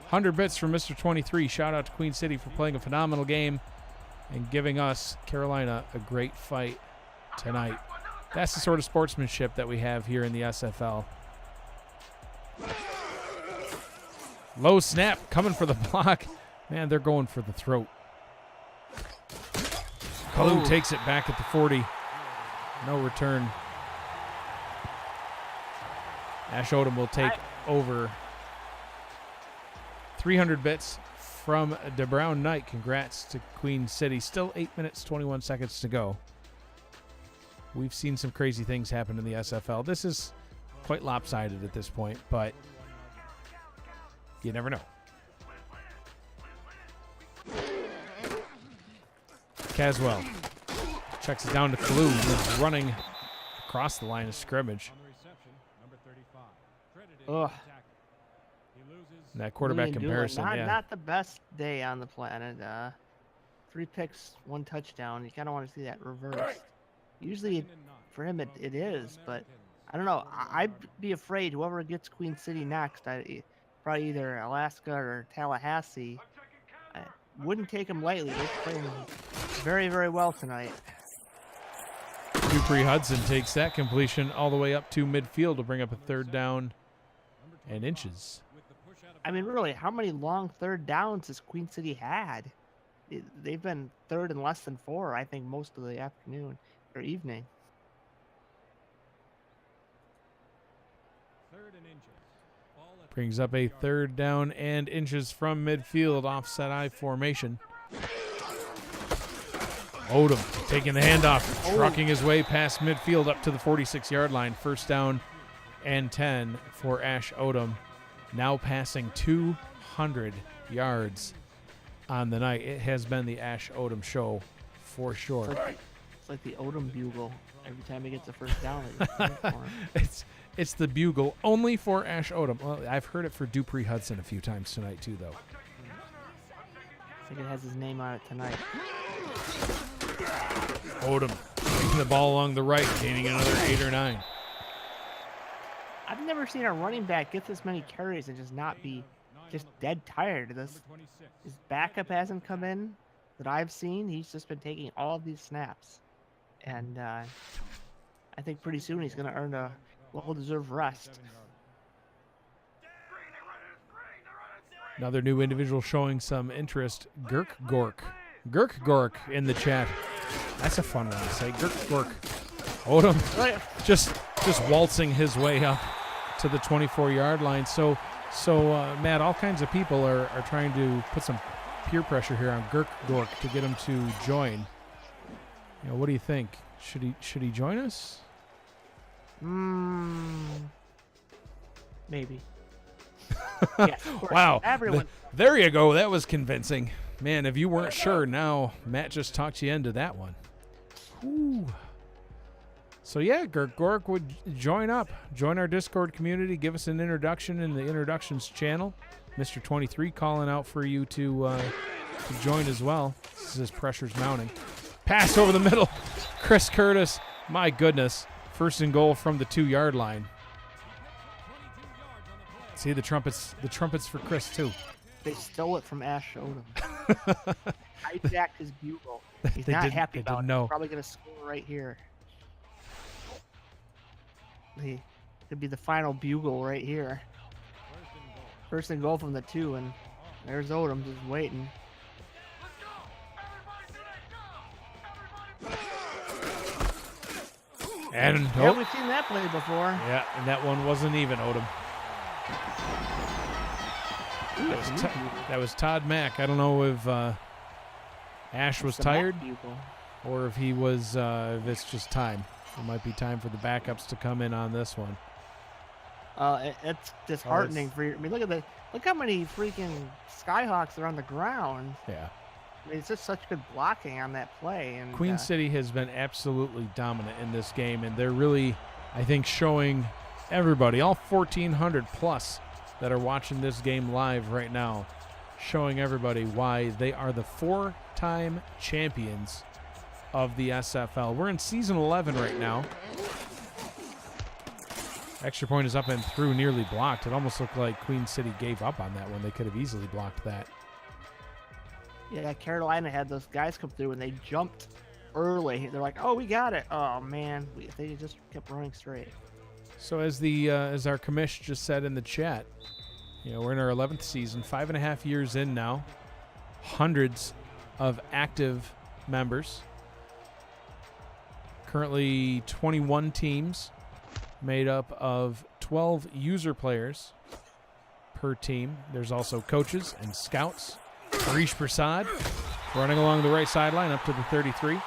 100 bits from Mr. 23. Shout out to Queen City for playing a phenomenal game and giving us, Carolina, a great fight tonight. That's the sort of sportsmanship that we have here in the SFL. Low snap coming for the block. Man, they're going for the throat. Kalu takes it back at the 40. No return. Ash Odom will take over. 300 bits from DeBrown Knight. Congrats to Queen City. Still 8 minutes, 21 seconds to go. We've seen some crazy things happen in the SFL. This is quite lopsided at this point, but you never know. Caswell checks it down to Kalu, who's running across the line of scrimmage. Ugh. And that quarterback comparison, not the best day on the planet. 3 picks, 1 touchdown. You kind of want to see that reversed. Usually, for him, it is, but I don't know. I'd be afraid whoever gets Queen City next, probably either Alaska or Tallahassee, wouldn't take him lightly. They're playing very, very well tonight. Dupree Hudson takes that completion all the way up to midfield to bring up a 3rd down and inches. I mean, really, how many long 3rd downs has Queen City had? They've been 3rd and less than 4, I think, most of the afternoon or evening. Brings up a 3rd down and inches from midfield, offset I formation. Odom taking the handoff, trucking his way past midfield up to the 46-yard line. 1st down and 10 for Ash Odom. Now passing 200 yards on the night. It has been the Ash Odom show for sure. It's like the Odom bugle. Every time he gets a 1st down, it's the bugle only for Ash Odom. Well, I've heard it for Dupree Hudson a few times tonight too, though. I think it has his name on it tonight. Odom taking the ball along the right, gaining another 8 or 9. I've never seen a running back get this many carries and just not be just dead tired. His backup hasn't come in that I've seen. He's just been taking all of these snaps. And I think pretty soon he's going to earn a well-deserved rest. Another new individual showing some interest, Gurk Gork. Gurk Gork in the chat. That's a fun one to say. Gurk Gork. Odom just waltzing his way up to the 24-yard line. So Matt, all kinds of people are trying to put some peer pressure here on Gurk Gork to get him to join. You know, what do you think? Should he join us? Maybe. Yes, wow. Everyone. There you go. That was convincing. Man, if you weren't sure, now Matt just talked you into that one. Whew. So yeah, Gurk Gork would join our Discord community, give us an introduction in the introductions channel. Mr. 23 calling out for you to join as well. This pressure's mounting. Pass over the middle. Chris Curtis. My goodness. 1st and goal from the 2-yard line. See the trumpets for Chris too. They stole it from Ash Odom. Hijacked his bugle. He's not happy about it. He's probably going to score right here. He could be the final bugle right here. 1st and goal from the 2, and there's Odom just waiting. And yeah, we've seen that play before. Yeah, and that one wasn't even Odom. That was Todd Mack. I don't know if Ash was tired or if he was. If it's just time. It might be time for the backups to come in on this one. It's disheartening for you. I mean, look how many freaking Skyhawks are on the ground. Yeah. I mean, it's just such good blocking on that play. And Queen City has been absolutely dominant in this game, and they're really, I think, showing everybody, all 1,400 plus that are watching this game live right now, showing everybody why they are the 4-time champions of the SFL. We're in season 11 right now. Extra point is up and through, nearly blocked. It almost looked like Queen City gave up on that one. They could have easily blocked that. Yeah, Carolina had those guys come through and they jumped early. They're like, "Oh, we got it." Oh man, they just kept running straight. So as our commish just said in the chat, you know, we're in our 11th season, 5.5 years in now, hundreds of active members. Currently 21 teams made up of 12 user players per team. There's also coaches and scouts. Harish Prasad running along the right sideline up to the 33. There's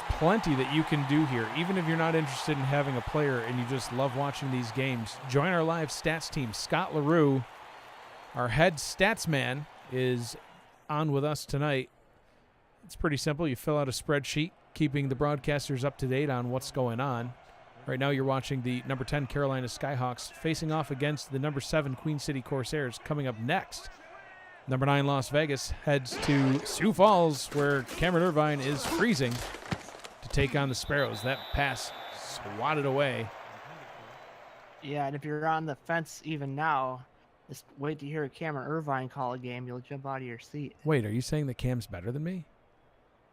plenty that you can do here. Even if you're not interested in having a player and you just love watching these games, join our live stats team. Scott LaRue, our head stats man, is on with us tonight. It's pretty simple. You fill out a spreadsheet, keeping the broadcasters up to date on what's going on. Right now you're watching the number 10 Carolina Skyhawks facing off against the number 7 Queen City Corsairs. Coming up next, number 9 Las Vegas heads to Sioux Falls, where Cameron Irvine is freezing to take on the Sparrows. That pass swatted away. Yeah, and if you're on the fence even now, Just wait to hear Cameron Irvine call a game. You'll jump out of your seat. Wait, are you saying that Cam's better than me?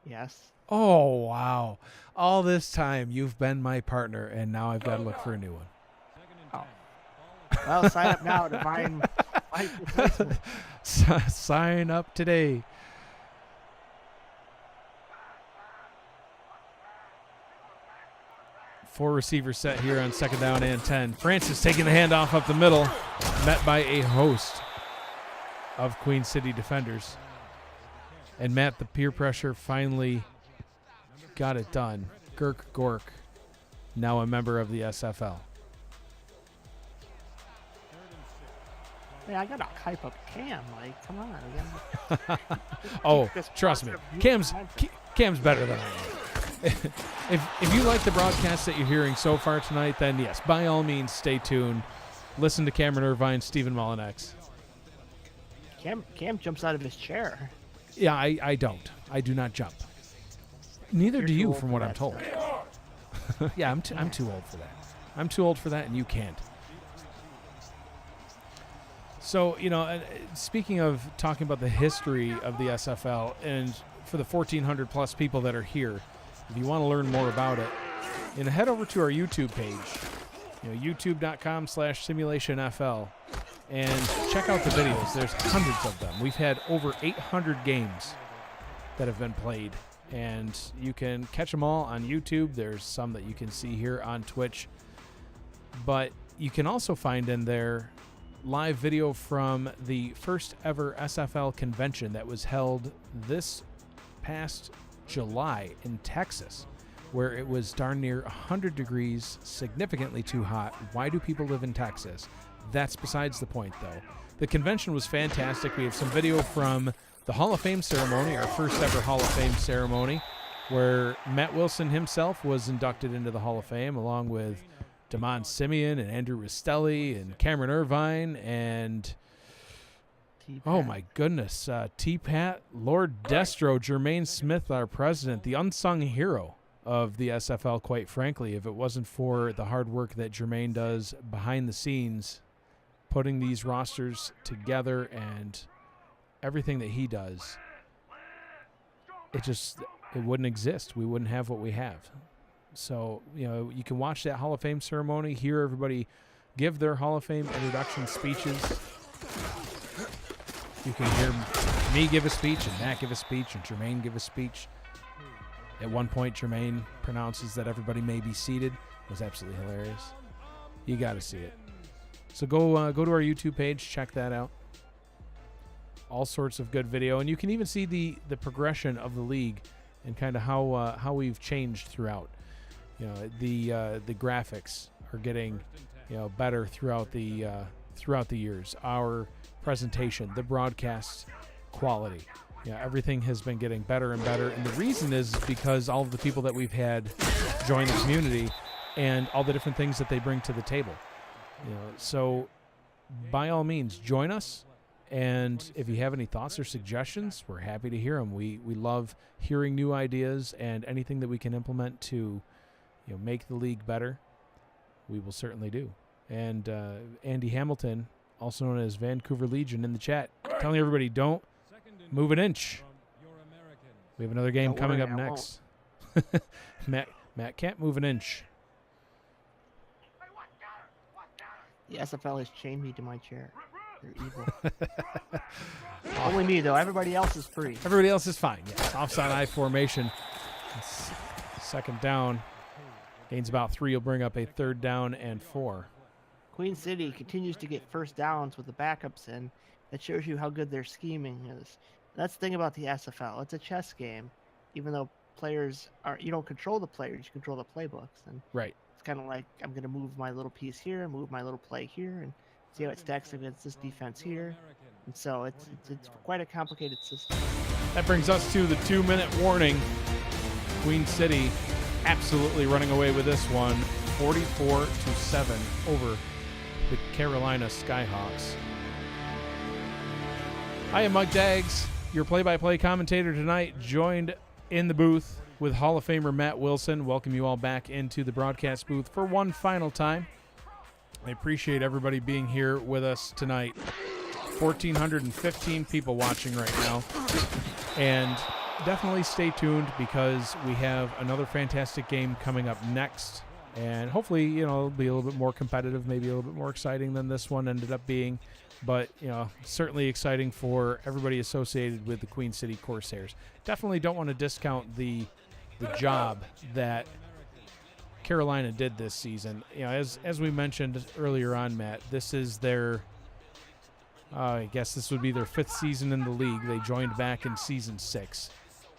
Yes. Oh, wow. All this time, you've been my partner, and now I've got to look for a new one. Oh. Well, sign up now to find my replacement. Sign up today. Four receiver set here on 2nd down and 10. Francis taking the handoff up the middle, met by a host of Queen City defenders. And Matt, the peer pressure finally got it done. Girk Gork, now a member of the SFL. Hey, I gotta hype up Cam. Like, come on. Oh, trust me, Cam's better than I am. If you like the broadcast that you're hearing so far tonight, then yes, by all means, stay tuned. Listen to Cameron Irvine, Stephen Mullinex. Cam jumps out of his chair. Yeah, I don't. I do not jump. Neither do you, from what I'm told. Yeah, I'm too old for that. I'm too old for that, and you can't. So, speaking of talking about the history of the SFL, and for the 1,400 plus people that are here, if you want to learn more about it, head over to our YouTube page, youtube.com/simulationfl, and check out the videos. There's hundreds of them. We've had over 800 games that have been played, and you can catch them all on YouTube. There's some that you can see here on Twitch, but you can also find in there live video from the first ever SFL convention that was held this past July in Texas, where it was darn near 100 degrees, significantly too hot. Why do people live in Texas? That's besides the point, though. The convention was fantastic. We have some video from the Hall of Fame ceremony, our first ever Hall of Fame ceremony, where Matt Wilson himself was inducted into the Hall of Fame, along with Damon Simeon and Andrew Ristelli and Cameron Irvine and oh my goodness, T-Pat, Lord Destro, Jermaine Smith, our president, the unsung hero of the SFL, quite frankly. If it wasn't for the hard work that Jermaine does behind the scenes, putting these rosters together and everything that he does, it wouldn't exist. We wouldn't have what we have. So, you can watch that Hall of Fame ceremony, hear everybody give their Hall of Fame introduction speeches. You can hear me give a speech and Matt give a speech and Jermaine give a speech. At one point, Jermaine pronounces that everybody may be seated. It was absolutely hilarious. You got to see it. So go to our YouTube page, check that out. All sorts of good video, and you can even see the progression of the league and kind of how we've changed throughout. The graphics are getting better throughout the years. Our presentation, the broadcast quality, everything has been getting better and better. And the reason is because all of the people that we've had join the community and all the different things that they bring to the table. So by all means, join us. And if you have any thoughts or suggestions, we're happy to hear them. We love hearing new ideas, and anything that we can implement to make the league better, we will certainly do. And Andy Hamilton, also known as Vancouver Legion, in the chat, telling everybody don't move an inch. We have another game coming up next. Matt can't move an inch. The SFL has chained me to my chair. They're evil. Only me, though. Everybody else is free. Everybody else is fine. Yes. Offside I formation. It's 2nd down. Gains about 3. Will bring up a 3rd down and 4. Queen City continues to get first downs with the backups in. That shows you how good their scheming is. That's the thing about the SFL. It's a chess game. Even though you don't control the players, you control the playbooks. And right. It's kind of like, I'm going to move my little piece here, move my little play here, and see how it stacks against this defense here. And so it's quite a complicated system. That brings us to the 2-minute warning. Queen City absolutely running away with this one, 44-7 over the Carolina Skyhawks. I am Mike Daggs, your play-by-play commentator tonight, joined in the booth with Hall of Famer Matt Wilson. Welcome you all back into the broadcast booth for one final time. I appreciate everybody being here with us tonight. 1,415 people watching right now. And definitely stay tuned because we have another fantastic game coming up next. And hopefully, it'll be a little bit more competitive, maybe a little bit more exciting than this one ended up being. But, certainly exciting for everybody associated with the Queen City Corsairs. Definitely don't want to discount the job that Carolina did this season. As we mentioned earlier on, Matt, this is their, I guess this would be their 5th season in the league. They joined back in season 6.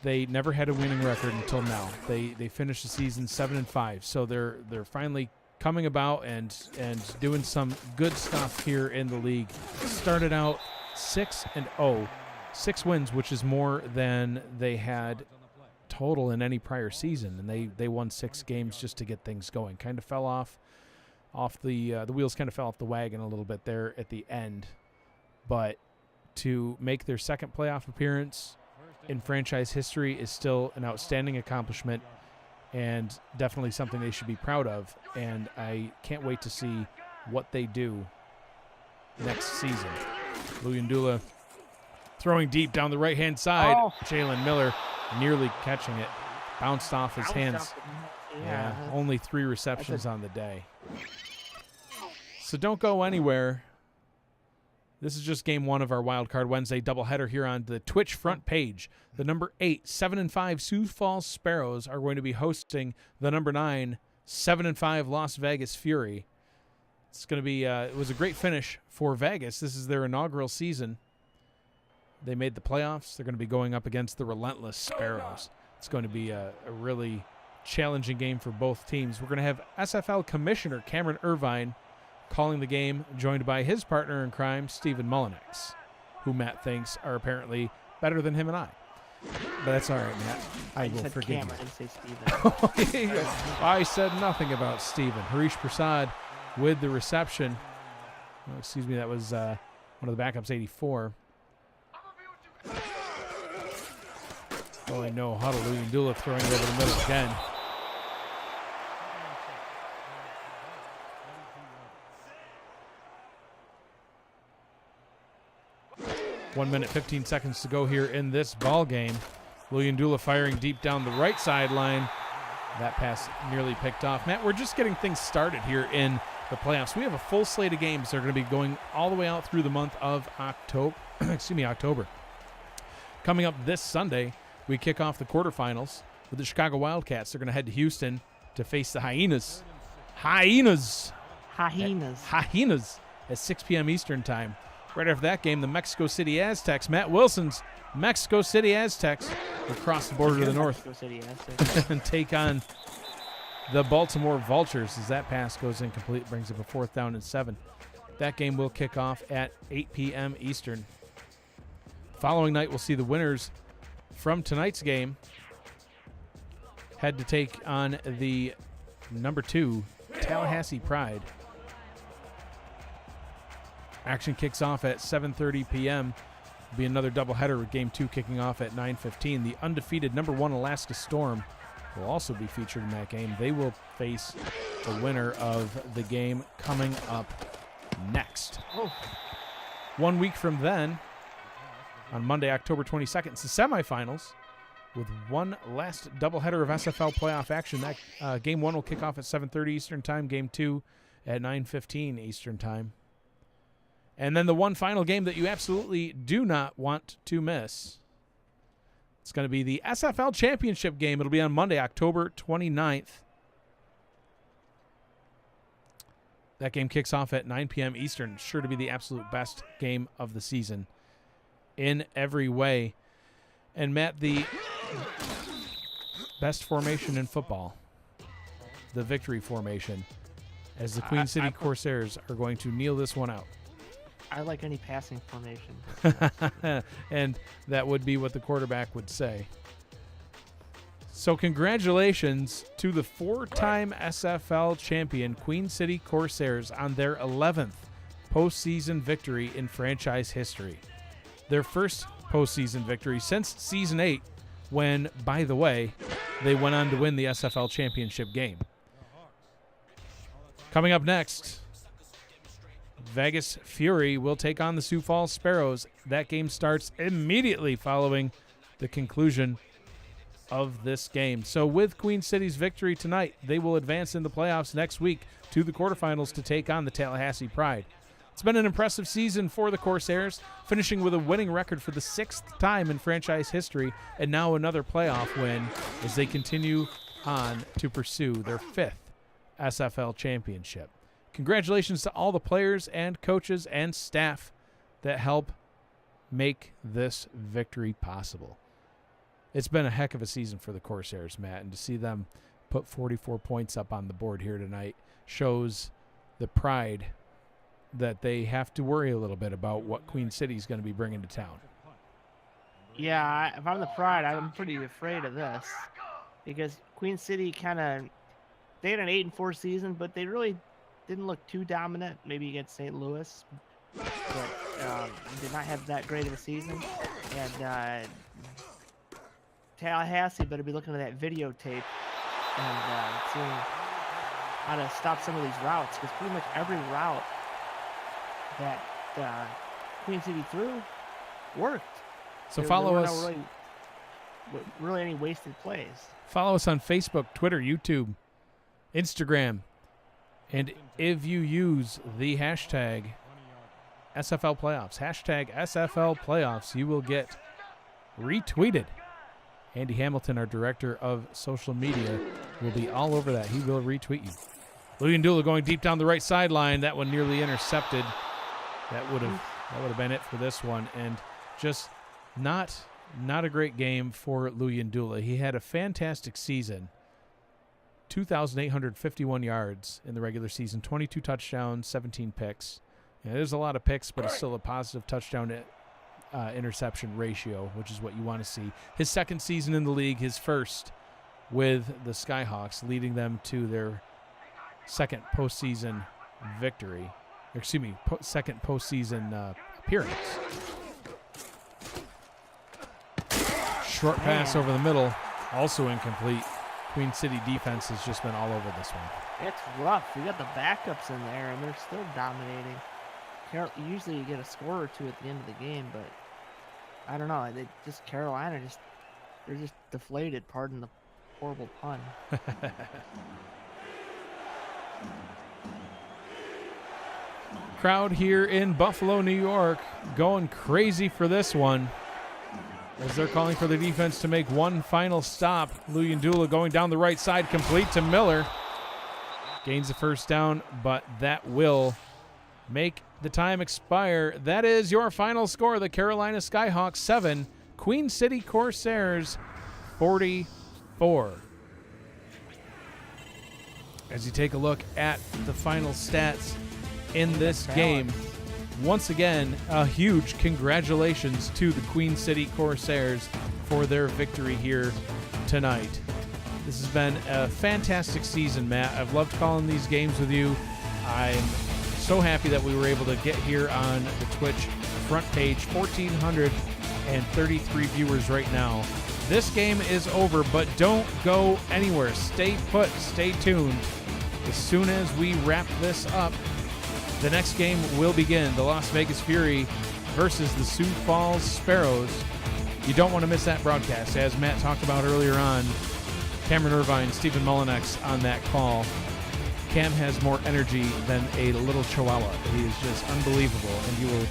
They never had a winning record until now. They finished the season 7-5, so they're finally coming about and doing some good stuff here in the league. Started out 6-0, 6 wins, which is more than they had total in any prior season, and they won 6 games just to get things going. Kind of fell off the wheels kind of fell off the wagon a little bit there at the end, but to make their 2nd playoff appearance in franchise history is still an outstanding accomplishment and definitely something they should be proud of. And I can't wait to see what they do next season. Luyendula throwing deep down the right-hand side. Oh. Jalen Miller nearly catching it. Bounced off his hands. Yeah, only 3 receptions on the day. So don't go anywhere. This is just game 1 of our Wild Card Wednesday doubleheader here on the Twitch front page. The number 8, 7-5 Sioux Falls Sparrows are going to be hosting the number 9, 7-5 Las Vegas Fury. It's going to be, it was a great finish for Vegas. This is their inaugural season. They made the playoffs. They're going to be going up against the relentless Sparrows. It's going to be a really challenging game for both teams. We're going to have SFL Commissioner Cameron Irvine calling the game, joined by his partner in crime, Stephen Mullinex, who Matt thinks are apparently better than him and I. But that's all right, Matt. I will forgive you. I didn't say Stephen. I said nothing about Stephen. Harish Prasad with the reception. Oh, excuse me, that was one of the backups, 84. Oh, I know. Huddle. Luyendula throwing it over the middle again. One minute, 15 seconds to go here in this ball game. Luyendula firing deep down the right sideline. That pass nearly picked off. Matt, we're just getting things started here in the playoffs. We have a full slate of games that are going to be going all the way out through the month of October. October. Coming up this Sunday, we kick off the quarterfinals with the Chicago Wildcats. They're going to head to Houston to face the Hyenas. Hyenas at 6 p.m. Eastern time. Right after that game, the Mexico City Aztecs, Matt Wilson's Mexico City Aztecs, will cross the border to the north and take on the Baltimore Vultures as that pass goes incomplete, brings up a 4th down and 7. That game will kick off at 8 p.m. Eastern. Following night, we'll see the winners from tonight's game head to take on the number 2 Tallahassee Pride. Action kicks off at 7:30 p.m. Will be another doubleheader with Game 2 kicking off at 9:15. The undefeated number 1 Alaska Storm will also be featured in that game. They will face the winner of the game coming up next. 1 week from then, on Monday, October 22nd, it's the semifinals with one last doubleheader of SFL playoff action. That Game 1 will kick off at 7:30 Eastern Time, Game 2 at 9:15 Eastern Time. And then the one final game that you absolutely do not want to miss. It's going to be the SFL Championship Game. It'll be on Monday, October 29th. That game kicks off at 9 p.m. Eastern. Sure to be the absolute best game of the season in every way. And Matt, the best formation in football, the victory formation, as the Queen City Corsairs are going to kneel this one out. I like any passing formation. And that would be what the quarterback would say. So congratulations to the 4-time SFL champion Queen City Corsairs on their 11th postseason victory in franchise history. Their first postseason victory since Season 8, when, by the way, they went on to win the SFL Championship Game. Coming up next, Vegas Fury will take on the Sioux Falls Sparrows. That game starts immediately following the conclusion of this game. So with Queen City's victory tonight, they will advance in the playoffs next week to the quarterfinals to take on the Tallahassee Pride. It's been an impressive season for the Corsairs, finishing with a winning record for the 6th time in franchise history, and now another playoff win as they continue on to pursue their 5th SFL championship. Congratulations to all the players and coaches and staff that help make this victory possible. It's been a heck of a season for the Corsairs, Matt, and to see them put 44 points up on the board here tonight shows the pride that they have to worry a little bit about what Queen City is going to be bringing to town. Yeah, if I'm the Pride, I'm pretty afraid of this because Queen City they had an 8-4 season, but they really didn't look too dominant, maybe against St. Louis, but did not have that great of a season. And Tallahassee better be looking at that videotape and seeing how to stop some of these routes, because pretty much every route that Queen City threw worked. So follow us. There were really any wasted plays. Follow us on Facebook, Twitter, YouTube, Instagram, and if you use the hashtag SFL Playoffs, hashtag SFL Playoffs, you will get retweeted. Andy Hamilton, our director of social media, will be all over that. He will retweet you. Luyendula going deep down the right sideline. That one nearly intercepted. That would have been it for this one, and just not a great game for Luyendula. He had a fantastic season. 2,851 yards in the regular season, 22 touchdowns, 17 picks. There's a lot of picks, but it's still a positive touchdown interception ratio, which is what you want to see. His second season in the league, his first with the Skyhawks, leading them to their second postseason victory. Second postseason appearance. Short pass over the middle, also incomplete. Queen City defense has just been all over this one. It's rough. We got the backups in there, and they're still dominating. Usually you get a score or two at the end of the game, but I don't know. Carolina they're just deflated. Pardon the horrible pun. Crowd here in Buffalo, New York, going crazy for this one, as they're calling for the defense to make one final stop. Luyendula going down the right side, complete to Miller. Gains the first down, but that will make the time expire. That is your final score. The Carolina Skyhawks 7, Queen City Corsairs 44. As you take a look at the final stats in this game, once again, a huge congratulations to the Queen City Corsairs for their victory here tonight. This has been a fantastic season, Matt. I've loved calling these games with you. I'm so happy that we were able to get here on the Twitch front page. 1,433 viewers right now. This game is over, but don't go anywhere. Stay put, stay tuned. As soon as we wrap this up, the next game will begin. The Las Vegas Fury versus the Sioux Falls Sparrows. You don't want to miss that broadcast. As Matt talked about earlier on, Cameron Irvine, Stephen Mullinex on that call. Cam has more energy than a little chihuahua. He is just unbelievable, and you will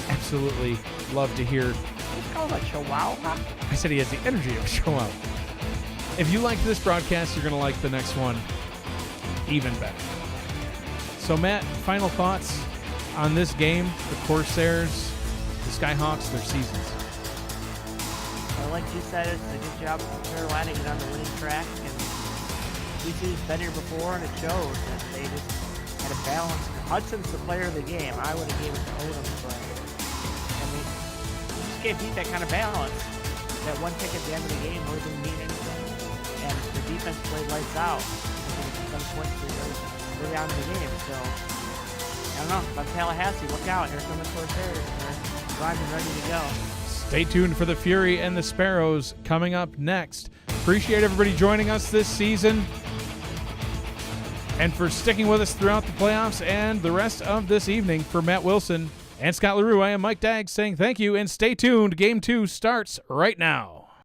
absolutely love to hear. You call him a chihuahua? I said he has the energy of a chihuahua. If you like this broadcast, you're going to like the next one even better. So, Matt, final thoughts on this game, the Corsairs, the Skyhawks, their seasons. Well, like you said, it's a good job for Carolina to get on the winning track. And we've been here before, and it shows that they just had a balance. Hudson's the player of the game. I would have given it to Odom, but I mean, you just can't beat that kind of balance. That one pick at the end of the game wouldn't mean anything. And the defense played lights out. Some points early on in the game. So, I don't know. About Tallahassee, look out. Here come the Corsairs. They're primed and ready to go. Stay tuned for the Fury and the Sparrows coming up next. Appreciate everybody joining us this season. and for sticking with us throughout the playoffs and the rest of this evening. For Matt Wilson and Scott LaRue, I am Mike Daggs saying thank you and stay tuned. Game 2 starts right now.